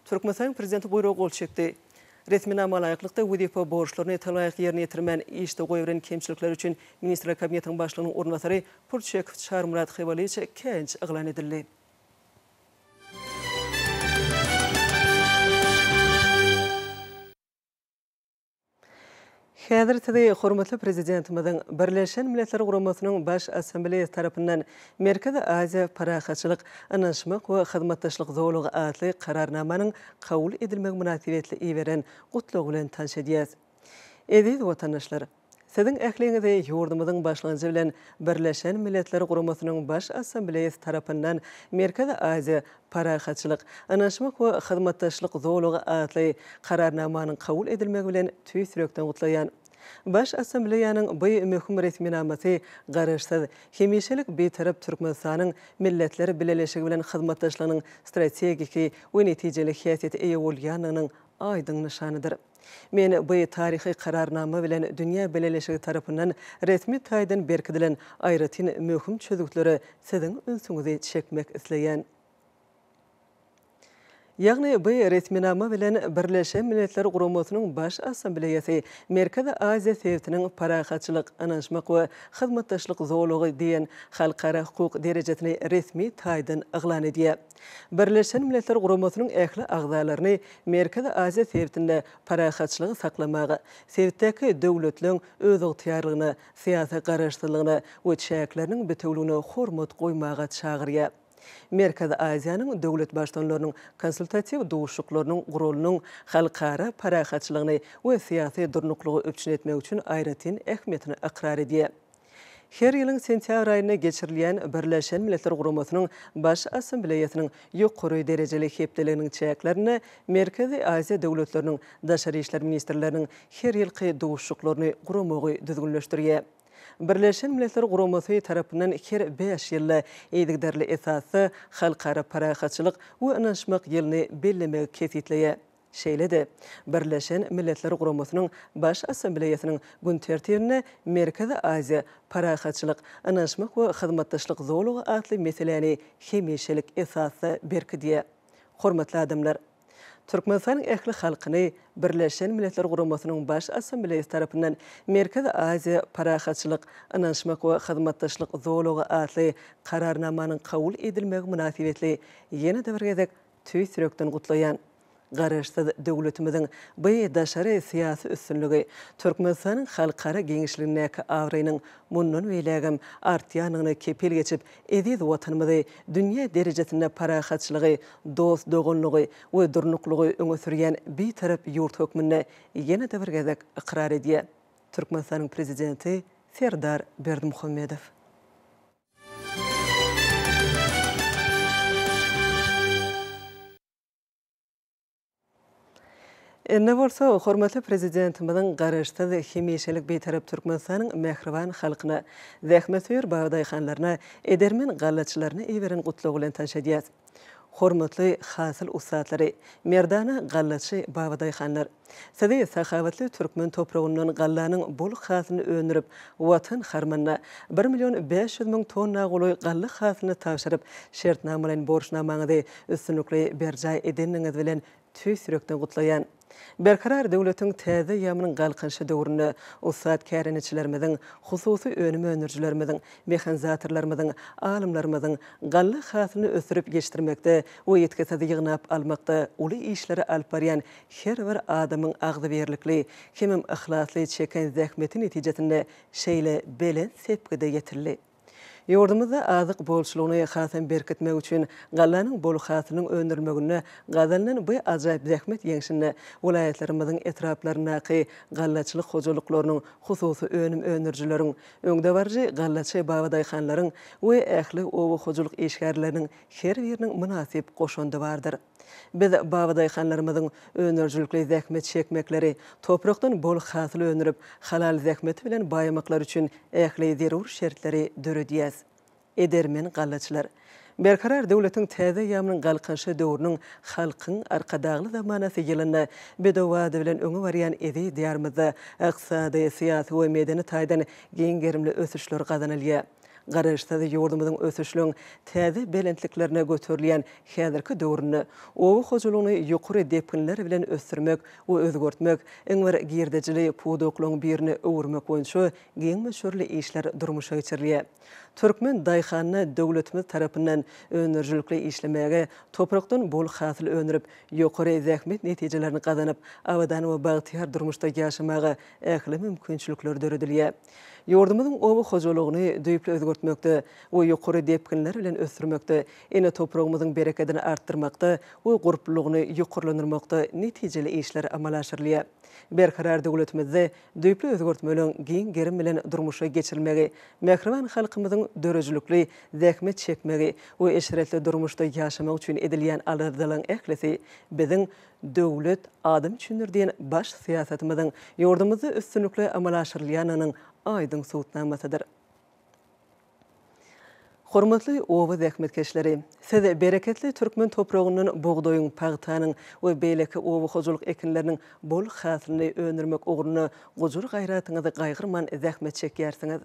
Türkmenistanyň prezidenti buyruk gol çekdi. Resminama laýyklykda wezipe borçlaryny talablaýak ýerine ýetirmän işde goýulan kemçilikler üçin ministrler kabinetiniň başlygynyň ornbasary Purçek Çarmurat Xewalyç käňç yglan edildi. Häzirde hormatly prezidentimiziň Birleşen Milletler Guramasynyň baş assambleýasy tarapyndan Merkezi Aziýa parahatçylyk, anaşmak we hyzmatdaşlyk zowlugy adly kararnamanyň kabul edilmegi münasibetli iýeren gutlugy bilen tanış edýäs. Aziz watandaşlar, siziň ähliňizde ýurdumyzyň başlanjy bilen Birleşen Milletler Guramasynyň baş assambleýasy tarapyndan Merkezi Aziýa parahatçylyk, anaşmak we hyzmatdaşlyk zowlugy adly kararnamanyň kabul edilmegi bilen tüýsürekden gutlaýan. Baş assambleýanyň bu möhüm resminamasy garaşsyz, hemişelik betarap Türkmenistanyň milletleri bileleşigi bilen hyzmatdaşlygynyň strategiki we netijeli häsiýeti eýe bolýanynyň aýdyň nişanydyr. Men bu taryhy kararnama bilen dünýä bileleşigi tarapyndan resmi taýdan berkidilen aýratyn möhüm çözükleri siziň ünsüňizi çekmek isleýän. Ýagny bu resminama bilen Birleşen Milletler Guramasynyň baş assambleýasy Merkezi Aziýa sewtiniň parahatçylyk, anaşmak we hyzmatdaşlyk zowlugy diýen halkara hukuk derejesini resmi taýdan yglan edýär. Birleşen Milletler Guramasynyň ähli agzalaryny Merkezi Aziýa sewtinde parahatçylygy saklamagy, sewtdäki döwletleriň öz ygtyýarlygyna, syýasy garaşdyrlygyna we çäkleriniň bütünligine hormat goýmaga çagyrýar. Merkezi Aziyanın döwlet başdanlarynyň konsultativ duşuklarynyň gurulunyň halkara parahatçylygyny we siyasi durnuklugy öpçün etmek üçin aýratyn ähmiýetini ikrar edýär. Her ýylyň sentýabr aýyna geçirilýän Birleşen Milletler Guramasynyň baş assambleýasynyň ýokary derejeli hepdeliginiň çäklerini Merkezi Aziýa döwletleriniň daşary işler ministrläriniň her ýylky duşuklaryny guramagy düzgünleşdirýär. Birleşen Milletler Guramasy tarapyndan her 5 ýylda eýdigderli esasy halkara parahatçylyk we ynanşmak ýylyny bellemek kesitleýär. Şeýle-de Birleşen Milletler Guramasynyň baş assambleýasynyň gün tertibine Merkezi Aziýa parahatçylyk, ynanşmak we hyzmatdaşlyk zowlugy atly meseleni hemişelik esasy berkidýär. Hormatly adamlar, Türkmenistanyň ähli halkyny Birleşen Milletler Guramasynyň baş assambleýasy tarapyndan Merkezi Aziýa parahatçylyk, ynanşmak we hyzmatdaşlyk zowlugy atly kararnamanyň kabul edilmegi münasibetli ýene-de bir gezek tüýsürekden gutlaýan garaşsyz döwletimiziň bu daşary syýasy üstünligi Türkmenistanyň halkara geňişligindäki awrynyň mundan belägem artýanyny kepil geçip ediz watanymyzy dünýä derejesinde parahatçylygy, dost dogonlugy we durnuklugy öňe sürýän bir tarap ýurt hökmünde ýene-de bir gezek ikrar edýär. Türkmenistanyň prezidenti Serdar Berdimuhammedow. Ne bolsa, hormatly prezidentimiziň garaşsyz hemişelik beýtarap Türkmenistanyň mehriban halkyna, zähmetseýär bagdaýhanlaryna, edermen gallaçylaryna eberen gutlagy bilen tanşadýar. Hormatly hasyl ustatlary, merdana gallaçy bagdaýhanlar, sizi sahawatly türkmen topragyndan gallanyň bol hasyny öňürip, watan harmanyna 1.500.000 tonna goly galla hasyny tapşyryp, şertnamalan borçnamaňyzy üstünlikli berjay edeniniz bilen tüýsürekden gutlaýan. Berkarar döwletiň täze ýamynyň galkynşy döwrüne usat kärençilerimiziň, hususy önüme önürjilerimiziň, mehanizatorlarymyzyň, alymlarymyzyň galla hasyny ösürip geçirmekde we ýetkisidi ýygnap almakda uly işleri alyp barýan her bir adamyň agdy berlikli, hemem ihlasly çeken zähmeti netijesinde şeýle belen sepgide ýetirildi. Ýurdumyzda azyk bolçulugyny hasam berkitmek üçin gallanyň bol hasynyň öndürmegine gazalanyň bu ajaýyp zähmet ýeňşinde vilayetlerimizin etraplarynaky gallaçylyk hojalyklarynyň hususy önüm önürjileriň, öňde barjy gallaçy bagdaýhanlaryň we ähli owa hojalyk işgärleriniň her biriniň münasip goşundy bardyr. Biz bagdaýhanlarymyzyň önürjilikli zähmet çekmekleri, toprakdan bol hasyl önürip, halal zähmeti bilen baýamaklar üçin ähli zerur şertleri döredýäs. Edermen gallaçylar, berkarar döwletiň täze ýamynyň galkynşy döwrüniň halkyň arkadagly zamanasy ýylyna bedowady bilen öňe barýan ezi diýarmyzda ykysady, syýasy we medeni taýdan giň gerimli ösüşler gazanylýar. Garaşsyz ýurdumyzyň ösüşlüň täze belentliklerine göterilýän häzirki döwrüne, owa hojalygyny ýokary depkinler bilen ösürmek we özgörtmek, eňwer girdejili pudoklaryň birini öwürmek boýunça giň meşhurly işler durmuşa geçirilýär. Türkmen daýhanyny döwletimiz tarapyndan önürjilikli işlemege, toprakdan bol hasyl önürip, ýokary zähmet netijelerini gazanyp, awadan we bagtyar durmuşda ýaşamaga ähli mümkinçilikler döredilýär. Ýurdumyzyň owa hojalygyny düýpli özgörtmekde we ýokary depkinler bilen ösürmekde, ene topragymyzyň bereketini artdyrmakda we gurplugyny ýokarlandyrmakda netijeli işler amal aşyrylýar. Berkarar döwletimizde düýpli özgörtmeleň giň gerim bilen durmuşa geçirilmegi, mehriban halkymyzyň dörejilikli zähmet çekmegi we eşretli durmuşda ýaşamak üçin edilýän alardalan ählisi biziň döwlet adam üçindir baş syýasatymyzyň ýurdumyzda üstünlikli amal aşyrylýanynyň aýdyň suwtnamasydyr. Hormatly owa zähmetkeşleri, siz bereketli türkmen topragyndan bogdoýyň, pagtanyň we beýleki owa hojalyk ekinleriniň bol hasylyny önürmek ogruny gujur gaýratyňyzy gaýgyrman zähmet çekýärsiňiz.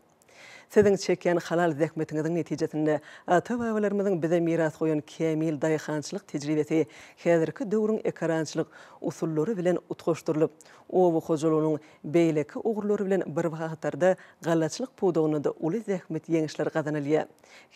Siziň çeken halal zähmetiňiziň netijesinde ata-babalarymyzyň bize miras goýan kämil daýhançylyk tejribesi häzirki döwrüň ekrançylyk usullary bilen utgaşdyrylyp, owa hojalygynyň beýleki ogurlary bilen bir wagtlarda gallaçylyk pudogyna uly zähmet ýeňişler gazanylýar.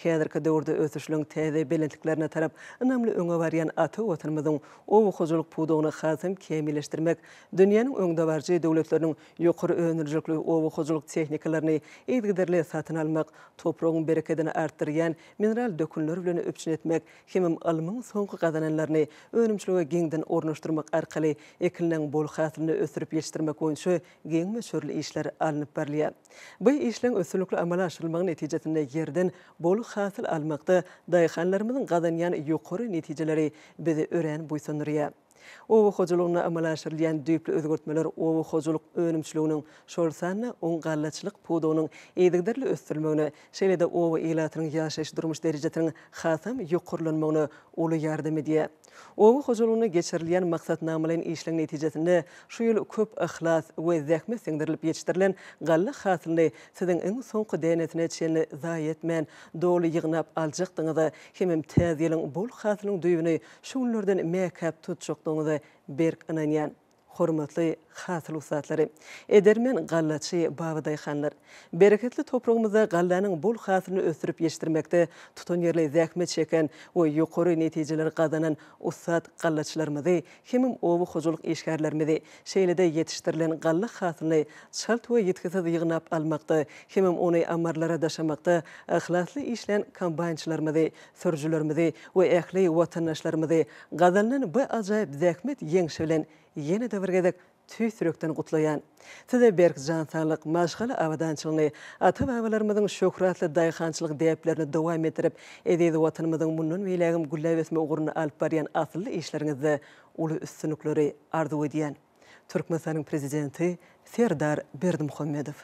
Häzirki döwürde ösüşlüň täze belentliklerine tarap ynamly öňe barýan ata watanymyzyň owa hojalyk pudogyny hasam kämilleşdirmek, dünýäniň öňde barjy döwletleriniň ýokary önürjilikli owa hojalyk tehnikalaryny eýdigderli satyn almak, toprağın bereketini arttıryan mineral dökünler bilen öpçün etmek, hemem alymyň soňky gazananlaryny önümçülüge giňden ornaşdyrmak arkaly ekilinen bol hasylyny ösürip ýetişdirmek boýunça giň meşhurly işler alınıp barlýar. Bu işleň ösürlükli amala aşyrylmagy netijesinde yerden bol hasyl almakda daýhanlarymyzyň gazanýan ýokary netijeleri bizi ören buýsandyrýar. Owa hojulugyna amala aşyrylýan düýpli özgertmeler owa hojuluk önümçülüginiň şolsanyna oň gallaçylyk pudugynyň eýdigderli ösdirilmegine, şeýle-de owa ýylatynyň ýaşaýyş durmuş derejesiniň hasam ýokurlanmagyna uly ýardam edýär. Owa hojulugyna geçirilýän maksatnamalaryň işleň netijesinde şu ýyl köp ihlas we zähmet siňdirilip ýetişdirilen galla hasylyny siziň iň soňky denetine çenli zaý etmän doly ýygnap aljakdyňyzy hemem täze ýylyň bol hasylyň düýbüni şuňlardan mäkap tutjokdyňyzy berk inanýan. Hormatly hasyl usatlary, edermen gallaçy babaday hanlar. Bereketli toprağymyzda gallanyň bol hasylyny ösürip ýetişdirmekde tutan ýerli zähmet çeken we ýokary netijeler gazanan usat gallaçylarymyzy, hemem owa hojuluk işgärlerimizi şeýle-de ýetişdirilen galla hasylyny çalt we ýetkisiz ýygnap almakda, hemem ony amarlara daşamakda ihlasly işlen kombaynçylarymyzy, sürjülerimizi we ähli watandaşlarymyzy gazalanan bu ajaýyp zähmet ýeňşi bilen ýene de bir gezek tüýsürekden gutlaýan. Size berk jan sağlyk, maşgaly awadançylygyny, ata-babalarymyzyň şöhratly daýhançylyk däplerini dowam etdirip, edýdi watanymyzyň mundan beýlegim gülläp ösme uguryny alyp barýan asly işleriňizde uly üstünlikleri arzu edýän. Türkmenistanyň prezidenti Serdar Berdimuhammedow.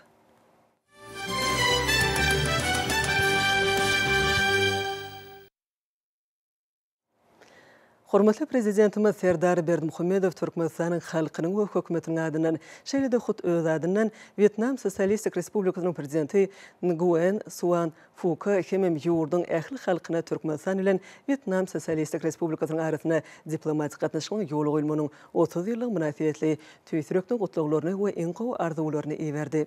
Hormatly prezidentimiz Serdar Berdimuhammedow Türkmenistanyň halkynyň we hökümetiniň adynan, şeýle-de hut öz adynan Vietnam Sosialistik Respublikasynyň prezidenti Nguyen Xuan Phuc hemem ýurduň ähli halkyna Türkmenistan bilen Vietnam Sosialistik Respublikasynyň arasyna diplomatik gatnaşygyň ýoly goýulmagynyň 30 ýyllyk münasibetli tüýsürekden gutluglaryny we iň gowy arzuwlaryny iwerdi.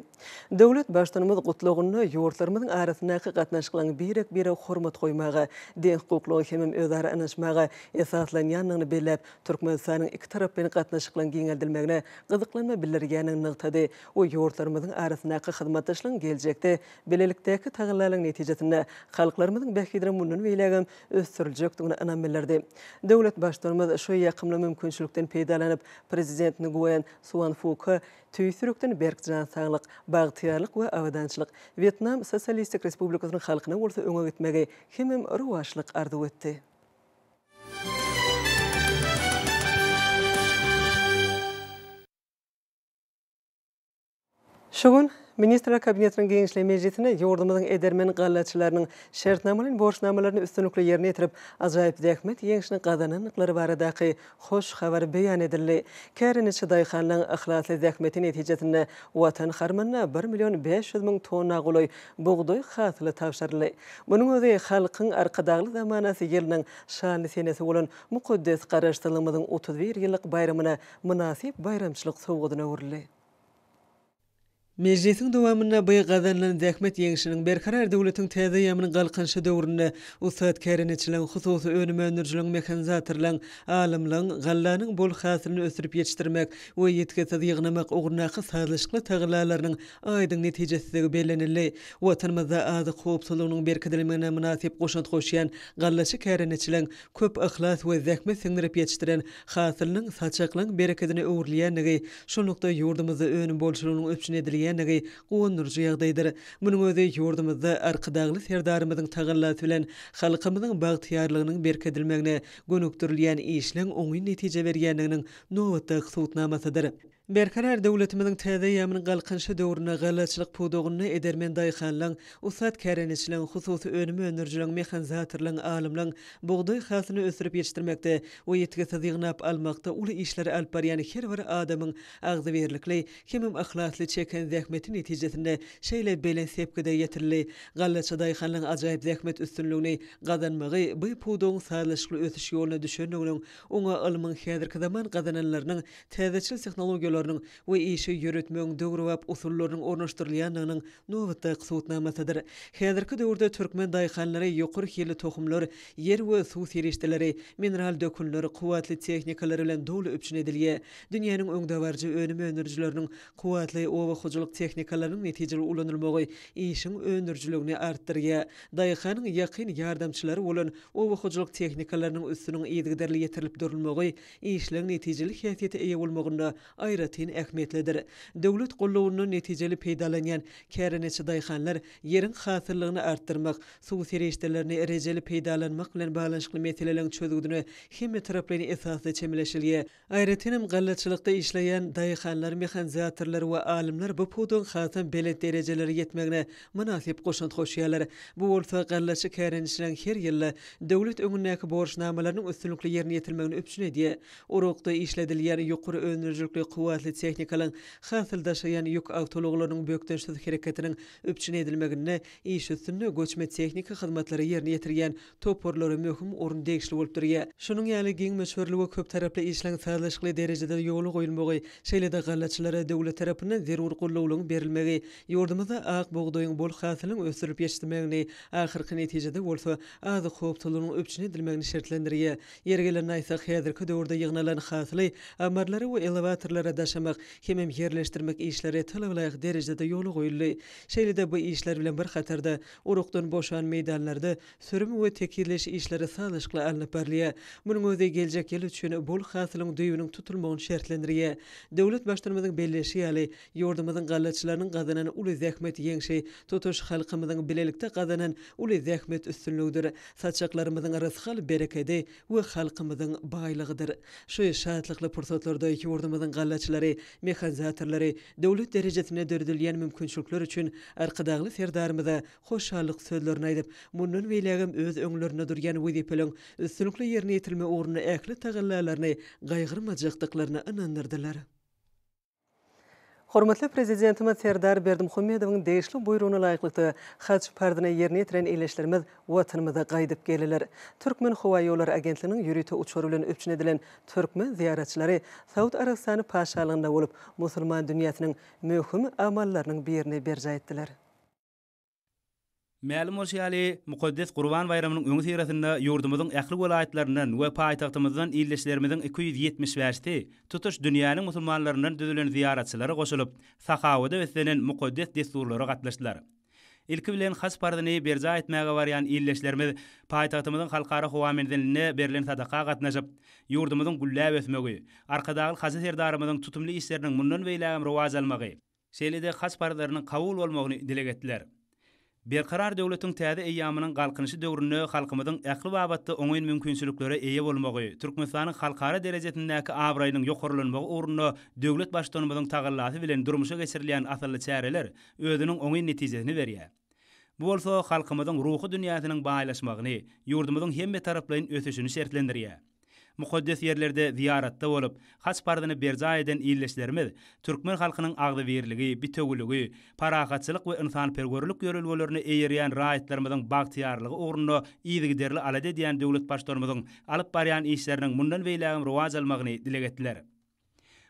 Döwlet başdanymyz gutlugyny ýurtlarymyzyň arasyndaky gatnaşyklaryň birek hormat goýmagy, deň hukukly hemem özara anaşmagy esaslanýanyny belläp, Türkmenistanyň iki tarap bilen gatnaşyklaryň giňeldilmegine gyzyklanma bildirýäniň nygtady o ýurtlarymyzyň arasyndaky hyzmatdaşlygyň geljekde belelikdäki tagyllaryň netijesinde halklarymyzyň bähidine mundan beýlegem ösdüriljekdigine inam bildirdi. Döwlet başdanymyz şu ýakymly mümkinçilikden peýdalanyp prezident Nguyen Xuan Phuc tüýsürekden berk jan sağlyk, bagtyarlyk we awadançylyk Vietnam Sosialistik Respublikasynyň halkyna bolsa öňe gitmegi hemem ruwaşlyk arzu etdi. Şogun Ministrler Kabinetiniň Geňişlik Mejlisine ýurdumyzyň edermen gallaçylarynyň şertnamalaryň borçnamalaryny üstünlikle ýerine ýetirip ajaýyp zähmet ýeňişini gazananlyklary baradaky hoş habar beýan edildi. Kärençi daýhanlaryň ihlasly zähmeti netijesinde watan harmanyna 1.500.000 tonna guloy bugdoy hasyly tapşyryldy. Munyň özi halkyň arkadagly zamanasy ýylynyň şanly senesi bolan mukaddes garaşdyrlygymyzyň 31 ýyllyk bayramyna münasip bayramçylyk sowgadyna urildi. Meclisiň dowamyna bu gazanlanan zähmet ýeňişiniň berkarar döwletiň täze ýamynyň galkynşy döwründe usat kärençileň hususy önümendirjiliň mekanizatorlaryň alymlaryň gallanyň bol hasylyny ösürip ýetişdirmek we ýetkisiz ýygnamak ugrundaky sazlaşykly tagyllalarynyň aýdyň netijesinde bellenildi. Watanymyzda azy howpsuzlygynyň berkidilmegine münasip goşant goşýan gallaçy kärençileň köp ihlas we zähmet siňdirip ýetişdiren hasylynyň saçaklyň bereketini öwrülýändigi, şonlukda ýurdumyzda önüm bolşulugynyň öpçün edilýän gowunurjy ýagdaýdyr. Munyň özi ýurdumyzda arkadagly serdarymyzyň tagallasy bilen halkymyzyň bagtyarlygynyň berkedilmegine gönükdirilýän işleň oňy netije berýändiginiň nowatda husutnamasydyr. Berkarar döwletimiziň täze ýamynyň galkynşy döwrüne gallaçylyk pudugyny edermen daýhanlaryň usat kärençileň hususy önüme önürjiliň mekanizatorlaryň alymlaryň bugdoy hasylyny ösürip ýetişdirmekde we ýetkisiz ýygnap almakda uly işleri alyp barýan her bir adamyň agzy berlikli hemem ihlasly çeken zähmeti netijesinde şeýle belen sepkide ýetirildi. Gallaçy daýhanlaryň ajaýyp zähmet üstünligini gazanmagy bu pudugyň sazlaşykly ösüş ýoluna düşendiginiň oňa ilmiň häzirki zaman gazananlarynyň täzeçil tehnologiýalary usullarynyň we işi ýöretmegiň döwrewap usullarynyň ornaşdyrylýanynyň nowatda qysutnamasydyr. Häzirki döwürde türkmen daýhanlary ýokary hili tohumlar, yer we suw serişdeleri, mineral dökünleri, kuwatly tehnikalary bilen dowly öpçün edilýär. Dünýäniň öňdewarjy önüme önerjileriniň kuwatly owa hojalyk tehnikalarynyň netijeli ulanylmagy işiň önerjiligini artdyrýar. Daýhanyň ýakyn ýardamçylary bolan owa hojalyk tehnikalarynyň üstüniň ýetigiderli ýetirilip durulmagy işleň netijeli häsiýete eýe bolmagyna aýratyn ähmiýetlidir. Döwlet gollawunyň netijeli peýdalanýan käreneçi daýhanlar ýeriň hasyllygyny artdyrmak, suw serişdelerini erejeli peýdalanmak bilen baglanyşykly meselelerini çözgüdüne hemme taraplaryny esasy çemleşilýär. Aýratyn gallatçylykda işleýän daýhanlar, mehanizatorlar we alimler bu pudyň hasam belet derejeleri ýetmegine münasip goşunt hoşýarlar. Bu bolsa gallatçy kärenişlerin her ýyly döwlet öňündäki borçnamalarynyň üstünlikli ýerine ýetirmegini öpçün edýär. Urukda işledilýän ýokary önerjilikli kuwatly tehnikalar hasyl daşaýan ýük awtologlarynyň bökdenşsiz hereketiniň öpçün edilmegine iş üstünde göçme tehnika hyzmatlary ýerine ýetirýän toporlary möhüm orun degişli bolup durýar. Şunuň ýaly giň meşhurlygy köp taraply işleň sazlaşykly derejede ýoly goýulmagy, şeýle-de gallatçylara döwlet tarapyndan zerur gollawlyň berilmegi, ýurdumyzda ak bogdoýyň bol hasylyny ösürip ýetişdirmegini, ahyrky netijede bolsa az howpsuzlygynyň öpçün edilmegini şertlendirýär. Ýergelen aýsak häzirki döwürde ýygnalan hasyly amarlary we elevatorlara daşamak, hemem ýerleşdirmek işleri talabylaýyk derejede ýoly goýuldy. Şeýle-de bu işler bilen bir hatarda urukdan boşan meýdanlarda sürüm we tekirleş işleri sazlaşykly alınıp barlýar. Munyň özi geljek ýyl üçin bol hasylyň düýbüniň tutulmagyny şertlendirýär. Döwlet başlarymyzyň belleşi ýaly ýurdumyzyň gallatçylarynyň gazanan uly zähmet ýeňşi tutuş halkymyzyň bilelikde gazanan uly zähmet üstünlügidir. Saçaklarymyzyň rızkal bereketi we halkymyzyň baýlygydyr. Şu şahatlykly pursatlarda ýurdumyzyň gallatçylary, mehanizatorlary döwlet derejesine dördülýän mümkinçilikler üçin arkadagly serdarymyza hoşallyk sözlerini aýdyp, mundan beýlegem öz öňlerine durýan wezipeleň üstünlikli ýerine ýetilme uğruna ähli tagallalaryny gaýgyrmajakdyklaryny inandyrdylar. Hormatly prezidentimiz Serdar Berdimuhammedowyň degişli buyrugyna laýyklykda haç pardyna ýerine ýetiren eýleşlerimiz watanymyza gaýdyp gelýär. Türkmen Howa ýolları agentliginiň ýürüte uçury bilen öpçün edilen türkmen ziyaretçilari Saud Arabistany paşalygynda bolup, musulman dünýäsiniň möhüm amallarynyň birine berja etdiler. Ma'lum bolýaly, mukaddes Gurban bayramynyň öňü sirasynda ýurdumyzyň ähli welaýatlarynyň we paýtagtymyzyň illeşlerimizin 275-ti tutuş dünýäniň musulmanlarynyň düzülen ziyaretçilari goşulyp, sahawada beslenen mukaddes desturlara gatnaşdylar. Ilki bilen has pardyny berja etmäge barýan illeşlerimiz paýtagtymyzyň halkara howa menziline berilen sadaka gatnaşyp, ýurdumyzyň gülläp ösmegi, arkadagy hasy serdarymyzyň tutumly işleriniň mundan beýlegem rowaj almagy, şeýle-de has pardylarynyň kabul bolmagyny dileg etdiler. Berkarar döwletiň täze eýamynyň galkynyşy döwründe halkymyzyň ähli babatda oňaýyn mümkinçiliklere eýe bolmagy, Türkmenistanyň halkara derejesindäki abraýynyň ýokarlanmagy uğruna döwlet başdanymyzyň tagallasy bilen durmuşa geçirilýän asylly çäreler özüniň oňaýyn netijesini berýär. Bu bolsa halkymyzyň ruhy dünýäsiniň baýlaşmagyny, ýurdumyzyň hemme taraplaryň ösüşini şertlendirýär. Mukaddes ýerlerde ziyaratda bolup, haç pardyny berja eden illeşlerimiz türkmen halkynyň agdy berligi, bitögüligi, parahatçylyk we insanperwerlik ýörelgelerini eýerýän raýatlarymyzyň bagtyarlygy uğruna ýygyderli alad edýän döwlet başlarymyzyň alyp barýan işleriniň mundan beýlegem rowaj almagyny dileg etdiler.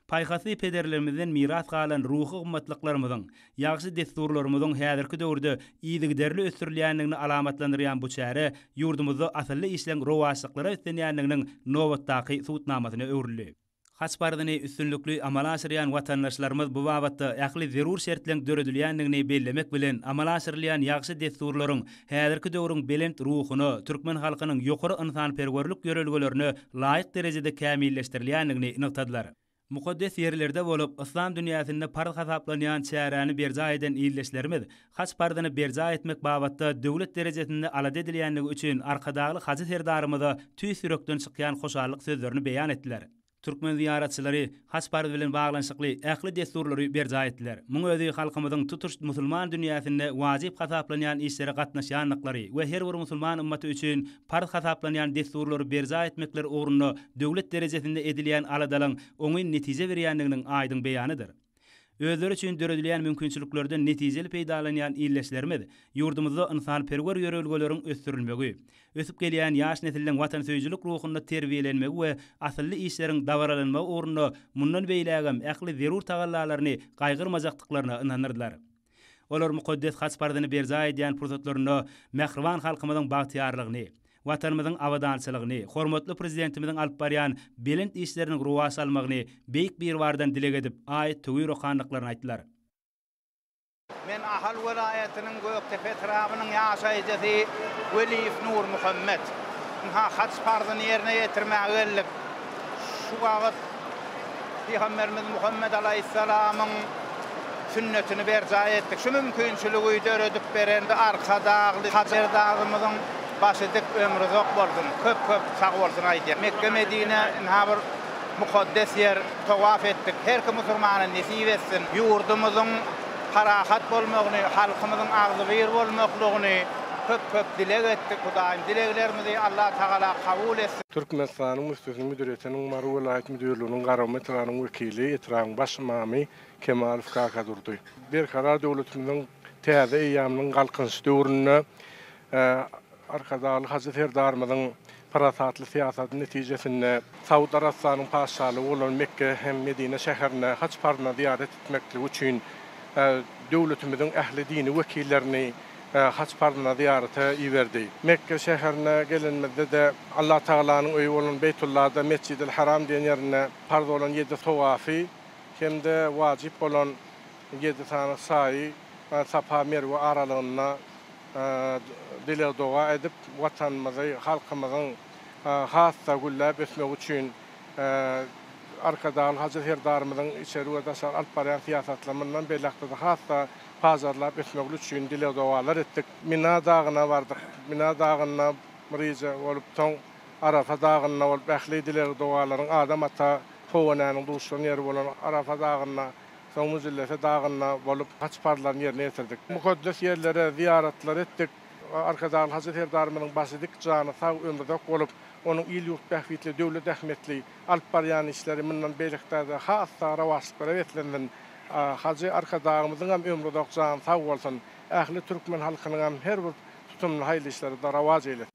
Paýhasy pederlerimizden miras galan ruhy gymmatlyklarynyň, ýagşy desturlarymyzyň häzirki döwürde ýygyderli ösürilýänligini alamatlandyrýan bu çäre ýurdumyzda asylly işleň rowajlyklara üstlenýänliginiň nowatdaky suwtnamasyna öwrüldi. Haç pardyny üstünlükli amala asyrýan watandaşlarymyz bu babatda ähli zerur şertleň döredilýänligini bellemek bilen amala asyrylýan ýagşy desturlaryň häzirki döwrüň belent ruhuny, türkmen halkynyň ýokary insanperwerlik ýörelgelerini laýyk derejede kämilleşdirilýänligini ynykdylar. Mukaddes ýerlerde bolup, İslam dünýäsinde parz hasaplanýan çäräni berja eden illeşlerimiz haç pardyny berja etmek babatda döwlet derejesinde alad edilýänligi üçin arkadagy haçy serdarymyza tüý sürekden çykýan hoşallyk sözlerini beýan etdiler. Türkmen ziyaretçilari haç pardy bilen baglanyşykly ähli desturlary berja etdiler. Muň özi halkymyzyň tutuş musulman dünýäsinde wajyp hasaplanýan işlere gatnaşýanlyklary we her bir musulman ummaty üçin parz hasaplanýan desturlary berja etmekler uğruna döwlet derejesinde edilýän aladalyň oňaýyn netije berýänliginiň aýdyň beýanydyr. özleri üçin döredilen mümkinçiliklerden netijeli peýdalanýan illeşlerimiz ýurdumyzda insanperwer ýörelgelerin ösdürilmegi, ösüp gelýän ýaş nesilden watansöýçilik ruhyna terbiýelenmegi we asylly işleriň dawaralanmagy uğruna mundan beýlägem ähli zerur tagallalaryny gaýgyrmajakdyklaryna inanyrdylar. Olar mukaddes haçpardyny berza edýän pursatlaryny mähriban halkymyzyň bagtyarlygyny, watanymyzyň awadançylygyny, hormatly prezidentimizin alyp barýan belent işleriniň ruwa salmagyny beýik bir wardan dileg edip aýat tögüý rohanlyklaryny aýtdylar. Men Ahal welaýatynyň Göktepe trabynyň ýaşaýjysy Weliýew Nur Muhammed haçpardyny ýerine ýetirmäge geldik. Şu wagt Peygamberimiz Muhammed aleyhisselamyň sünnetini berza etdik. Şu mümkinçiligi döredip berende arkadagly hacer dağımyzyň başydyk ömrü zok boldun. Köp sag bolsun aýdýar. Mekke Medine bir mukaddes ýer tawaf etdik. Her kim musulmana nesip etsin. Ýurdumyzyň parahat bolmagyny, halkymyzyň agzy bir bolmaklygyny köp dilek etdik. Hudaýym dileklerimizi Allah Taala kabul etsin. Türkmenistanyň Müstesna Müdüriýetiniň Maru welaýat müdürlüğiniň garametlanyň wekili Etraň başmamy Kemal Kaka durdy. Bir karar döwletimiziň täze eýamynyň galkynç döwrüne arkadaly Hazret Erdarmyzyň parasatly siýasatynyň netijesinde Saud Arabistanyň paşalygy bolan Mekke hem Medine şäherine haçpardyna ziyaret etmeklik üçin döwletimiziň ähli dini wekillerini haçpardyna ziyarete iberdi. Mekke şäherine gelenmede de Allah Taalanyň öýü bolan Beytullah'da Mescid-i Haram diýen ýerine farz bolan 7 tawafy hem de wajib bolan 7 tane saý Safa Merwe aralygyna dile doğa edip vatanymyzy, halkymyzyň hassa gülläp etmek üçin arkadaly Hazret Erdarmyzyň içeri we daşar alyp barýan siýasatlaryndan belläkde hassa pazarlap etmek üçin dile dogalar etdik. Mina dagyna bardyk. Mina dagyna myryja bolup soň Arafa dagyna bolup ähli dile dogalaryň adam ata howanyň duşuny ýeri bolan Arafa dagyna soň Müzellese dagyna bolup haçparlaryň ýerine ýetirdik. Mukaddes ýerlere ziyaretler etdik. Arkadaşlar Hazret Erdarmynyň başydyk jany sag ömrde bolup onuň il ýurt bähwitli döwlet ähmetli alyp barýan işleri mundan beýlekde hassa rawatlyklary betlenden Hazret arkadaşymyzyň hem ömrde jany sag bolsun. Ähli türkmen halkynyň hem her bir tutumly haýly işleri da rawaj eýlesin.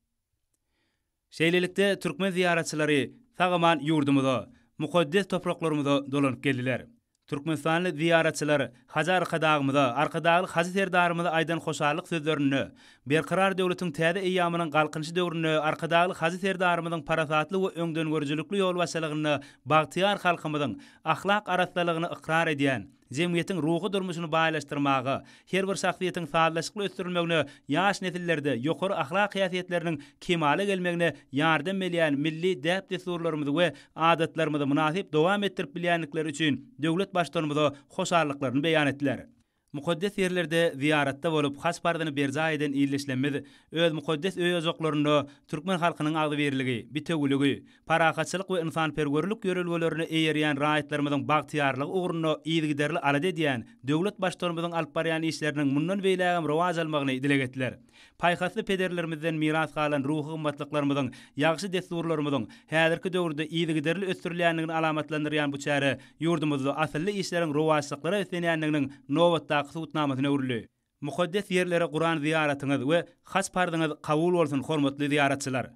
Şeýlelikde türkmen ziyaretçileri sagaman ýurdumyzda, mukaddes topraklarymyzda dolanyp geldiler. Türkmenistanly ziyaretçiler Hajar arkadagymyda, arkadagy Hazret Erdarmyda aýdan hoşallyk sözlerini, berkarar döwletiň täze eýamynyň galkynçy döwrüne, arkadagy Hazret Erdarmydyň parasatly we öňden görjülükli ýol başçylygyny, bagtyar halkymydyň ahlak araslygyny ikrar edýän, jemgyýetiň ruhy durmuşyny baýlaşdyrmagy, her bir şahsiýetiň sağlaşykly ösdürilmegine, ýaş nesillerde ýokary ahlak hyýatleriniň kemale gelmegine ýardam edýän milli däp desturlarymyzy we adatlarymyzy münasip dowam etdirip bilýänlikleri üçin döwlet başlarymyza hoşallyklaryny beýan etdiler. Mukaddes ýerlerde ziyaratda bolup haçpardyny berza eden illeşlenmedi. Öz mukaddes öýe ojaklaryny türkmen halkynyň agdy beriligi, bitegüligi, parahatçylyk we insanperwerlik ýörelgelerini eýerýän raýatlarymyzyň bagtyarlygy uğruna ýygyderli alady edýän döwlet başlarymyzyň alyp barýan işleriniň mundan beýlägem rowaj almagyny dilek etdiler. Paýhasly pederlerimizden miras galan ruhy gymmatlyklarynyň, ýagşy desturlarymyzyň häzirki döwürde ýygyderli ösdürilýänligini alamatlandyrýan bu çäre ýurdumyzda asylly işleriň rowajlyklary ösenýänliginiň nowatda tutnamasyna öwrüli. Mukaddes ýerlere Qur'an ziyaretyňyz we haçpardyňyz kabul bolsun hormatly ziyaretçiler.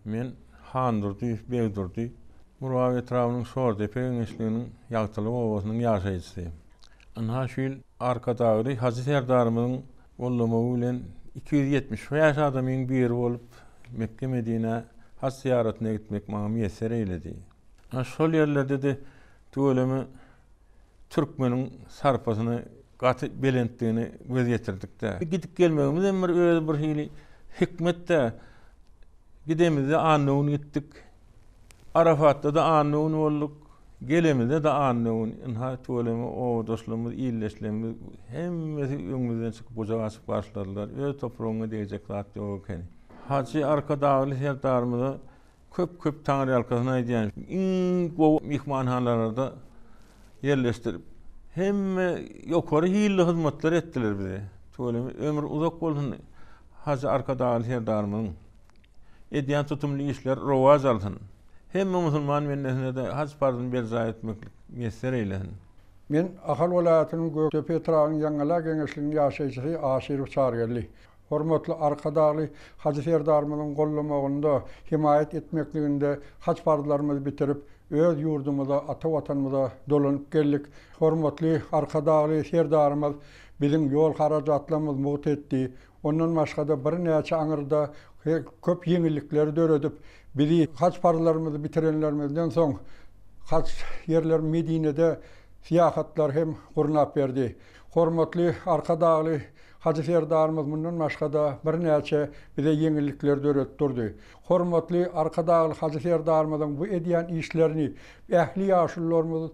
Men Handurdy, Beýdurdy, Murawy etrawynyň Şordepe geňişliginiň ýagtyly owasynyň ýaşaýjysy. Ana şol arkadagy Hazret Erdarmyň bollamagy bilen 270 ýaş adamyň biri bolup Mekke Medine haç ziyaretine gitmek maňa meýesser eýledi. Ana şol ýerlerde de döwlemi türkmeniň sarpasyny gaty belentdigini göz getirdik-de. Gidip gelmegimiz hem bir hili hikmetde gidemizde annuň gitdik. Arafatda da annuň bolduk. Gelemizde de annuň inha tölemi o dostlarymyz, illeşlerimiz hemmesi öňümizden çykyp boja asyp başladylar. Öz topragyňa degecek zat ýok eken. Haçy arkadagy serdarmyda köp taňry alkasyna aýdýan. Bu mihmanhanlarda yerleşdirip hemme ýokary hilli hyzmatlar etdiler bize. Tölemi ömür uzak bolsun. Haçy arkadagy serdarmyň edýän tutumly işler rowaj alsyn. Hemme musulman milletine de haç pardyny berza etmeklik meýesser eýlesin. Men Ahal welayatynyň Göktepe Tragyň Ýaňala Geňeşliginiň ýaşaýjysy Aşyr Çargelli. Hormatly arkadaşly Hacı Serdarymyzyň gollamagynda himayet etmekliginde haçparlarymyzy bitirip öz ýurdumyza, ata watanymyza dolanyp geldik. Hormatly arkadaşly Serdarymyz bizim ýol harajatlarymyzy mowt etdi. Ondan başga da bir näçe aňyrda köp ýeňillikler döredip bizi haçparlarymyzy bitirenlerimizden soň haç ýerler Medine'de siyahatlar hem gurnap berdi. Hormatly arkadaşly Hacı Serdarymyz mundan başga da bir näçe bize ýeňillikler döretdirdi. Hormatly arkadaşly Hacı Serdarymyzyň bu edýän işlerini ähli ýaşullarymyz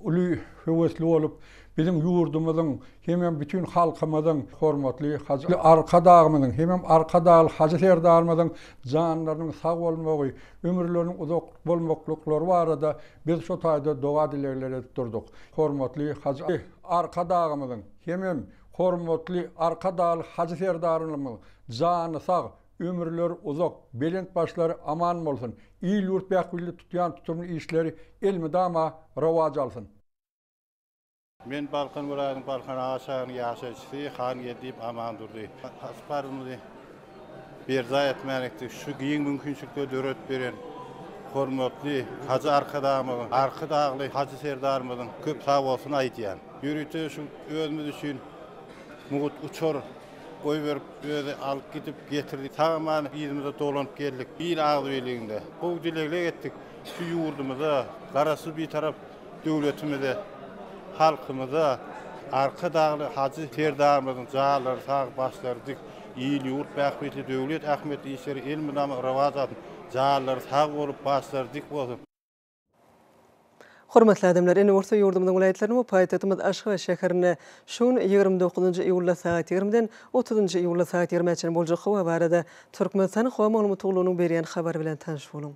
uly höwesli bolup bizim ýurdumyzyň hem bütün halkymyzyň hormatly Hacı arkadaşymyzyň hem arkadaşly Hacı Serdarymyzyň janlarynyň sag bolmagy, ömürleriniň uzak bolmaklykları barada biz şu taýda doga dilerler etdirdik. Hormatly Hacı arkadaşymyzyň hem hormatly arkadaşly Hacı Serdarymyzyň jany sag, ömürleri uzak, belent başlary aman bolsun. İl ýurt bäkbildi tutýan tutumly işleri elmidama rawaj alsyn. Men Balkan welayatynyň Balkan aşagyň ýaşaýjysy Xan Gedip aman durdy. Hasparymyzy berza etmekde şu giň mümkinçilikleri döret beren hormatly Hacı arkadaşly Hacı Serdarymyzyň köp sag bolsun aýdýan. Ýürüte şu özümüz üçin mugut uçor goý berip öze alyp gidip getirdik. Tamam ýerimize dolanyp geldik. Bir agdyliginde. Bu dilekle etdik. Şu ýurdumyza, garasy bir tarap döwletimize, halkymyza arkadaşly Hacı Serdarymyzyň jalary sag başlardyk. İl ýurt bäkbildi döwlet ähmet işleri elmidama rawaj aldy. Jalary sag bolup başlardyk bolsun. Hormatly adamlar, ene orta ýurdumyň welaýatlaryny paýtatymyz Aşgabat şäherine şuň 29-njy iýulda saat 20-den 30-njy iýulda saat 20-çe boljak hawa barada Türkmenistan hawa maglumatlygynyň berýän habar bilen tanış boluň.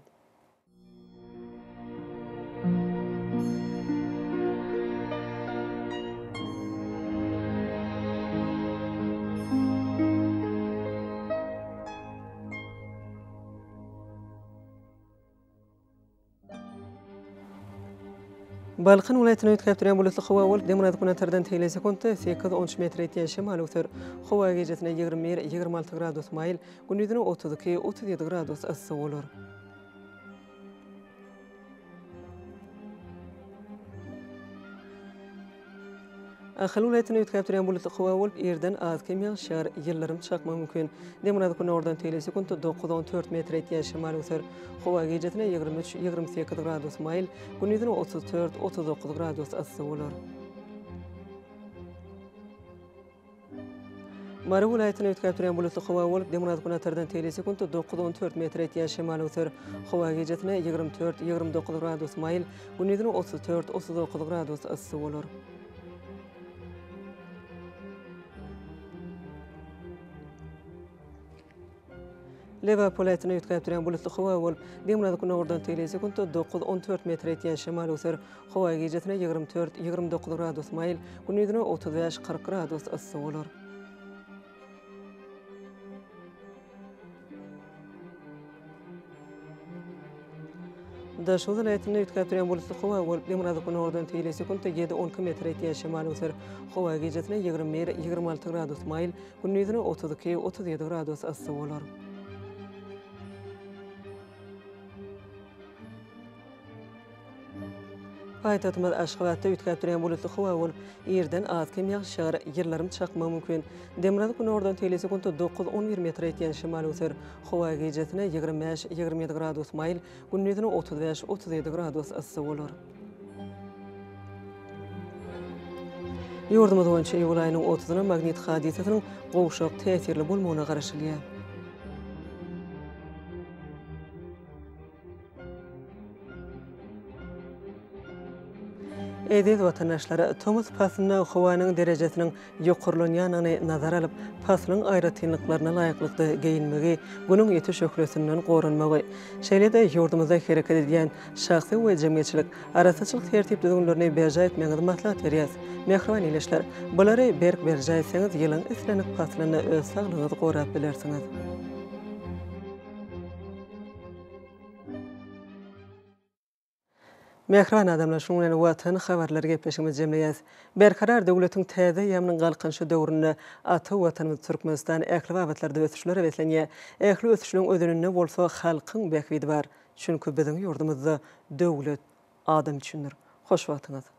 Balkan welaýatyna ötkäp duran bulutly hawa bolup demiraty kuntardan teýle sekundda 8-13 metr etýän şemal öter. Hawa gecesine 21-26 gradus maýl, gündüzine 32-37 gradus yssyk bolar. Ahal welaýatyna ötkäp duran bulutly hawa bolup erden az kem ýağşar ýyllarym çakmak mümkin. Demiraty kuntardan teýle sekundda 9-14 metr etýän şemal öter. Hawa gecesine 23-28 gradus maýl, gündüzine 34-39 gradus yssyk bolar. Mara welaýatyna ötkäp duran bulutly hawa bolup demiraty kuntardan teýle sekundda 9-14 metr etýän şemal öter. Hawa gecesine 24-29 gradus maýl, gündüzine 34-39 gradus yssyk bolar. Leva welaýatyna ötkäp duran bulutly hawa bolup demiraty kuntardan teýle sekundda 9-14 metr etýän şemal öter. Hawa gecesine 24-29 gradus maýl, gündüzine 35-40 gradus yssyk bolar. Daşy welaýatyna ötkäp duran bulutly hawa bolup demiraty kuntardan teýle sekundda 7-12 metr etýän şemal öter. Hawa gecesine 21-26 gradus maýl, gündüzine 32-37 gradus yssyk bolar. Paýtatymyz Aşgabatda ötkäp duran bulutly hawa bolup erden az kem ýağşar ýyllarym çakmak mümkin. Demiraty kuntardan teýle sekundda 9-11 metr etýän şemal öter. Hawa gecesine 25-27 gradus maýl, gündüzine 35-37 gradus yssyk bolar. Ýurdumyz boýunça iýul aýynyň 30-na magnit hadisasynyň gowşak täsirli bolmagyna garaşylýar. Edil vatandaşlara Thomas Pass'ın howanyň derejesiniň ýokurlanýanyny nazar alyp, Pass'nyň aýratynlyklaryna laýyklykda geyinmegi, günüň ýeti şöhretinden gorunmagy, şeýle-de ýurdumyzda hereket edýän şahsy we jemgyýetçilik arasaçylyk tertip düzgünlerini berja etmeňiz maslahat berýär. Mehriban ileşler, bulary berk berja etseňiz ýylyň islenip Pass'lyny öz saglygyňyzy gorap bilersiňiz. Mehriban adamlar şuňdan watan habarlar gepleşigimiz jemleýäs. Berkarar döwletiň täze ýamynyň galkynşy döwründe ata watanymyz Türkmenistan ähli wagtlarda ötüşlere wetlenýär. Ähli ötüşlüň ödününde bolsa halkyň bekwidi bar. Çünki biziň ýurdumyzda döwlet adam üçindir. Hoş wagtyňyz.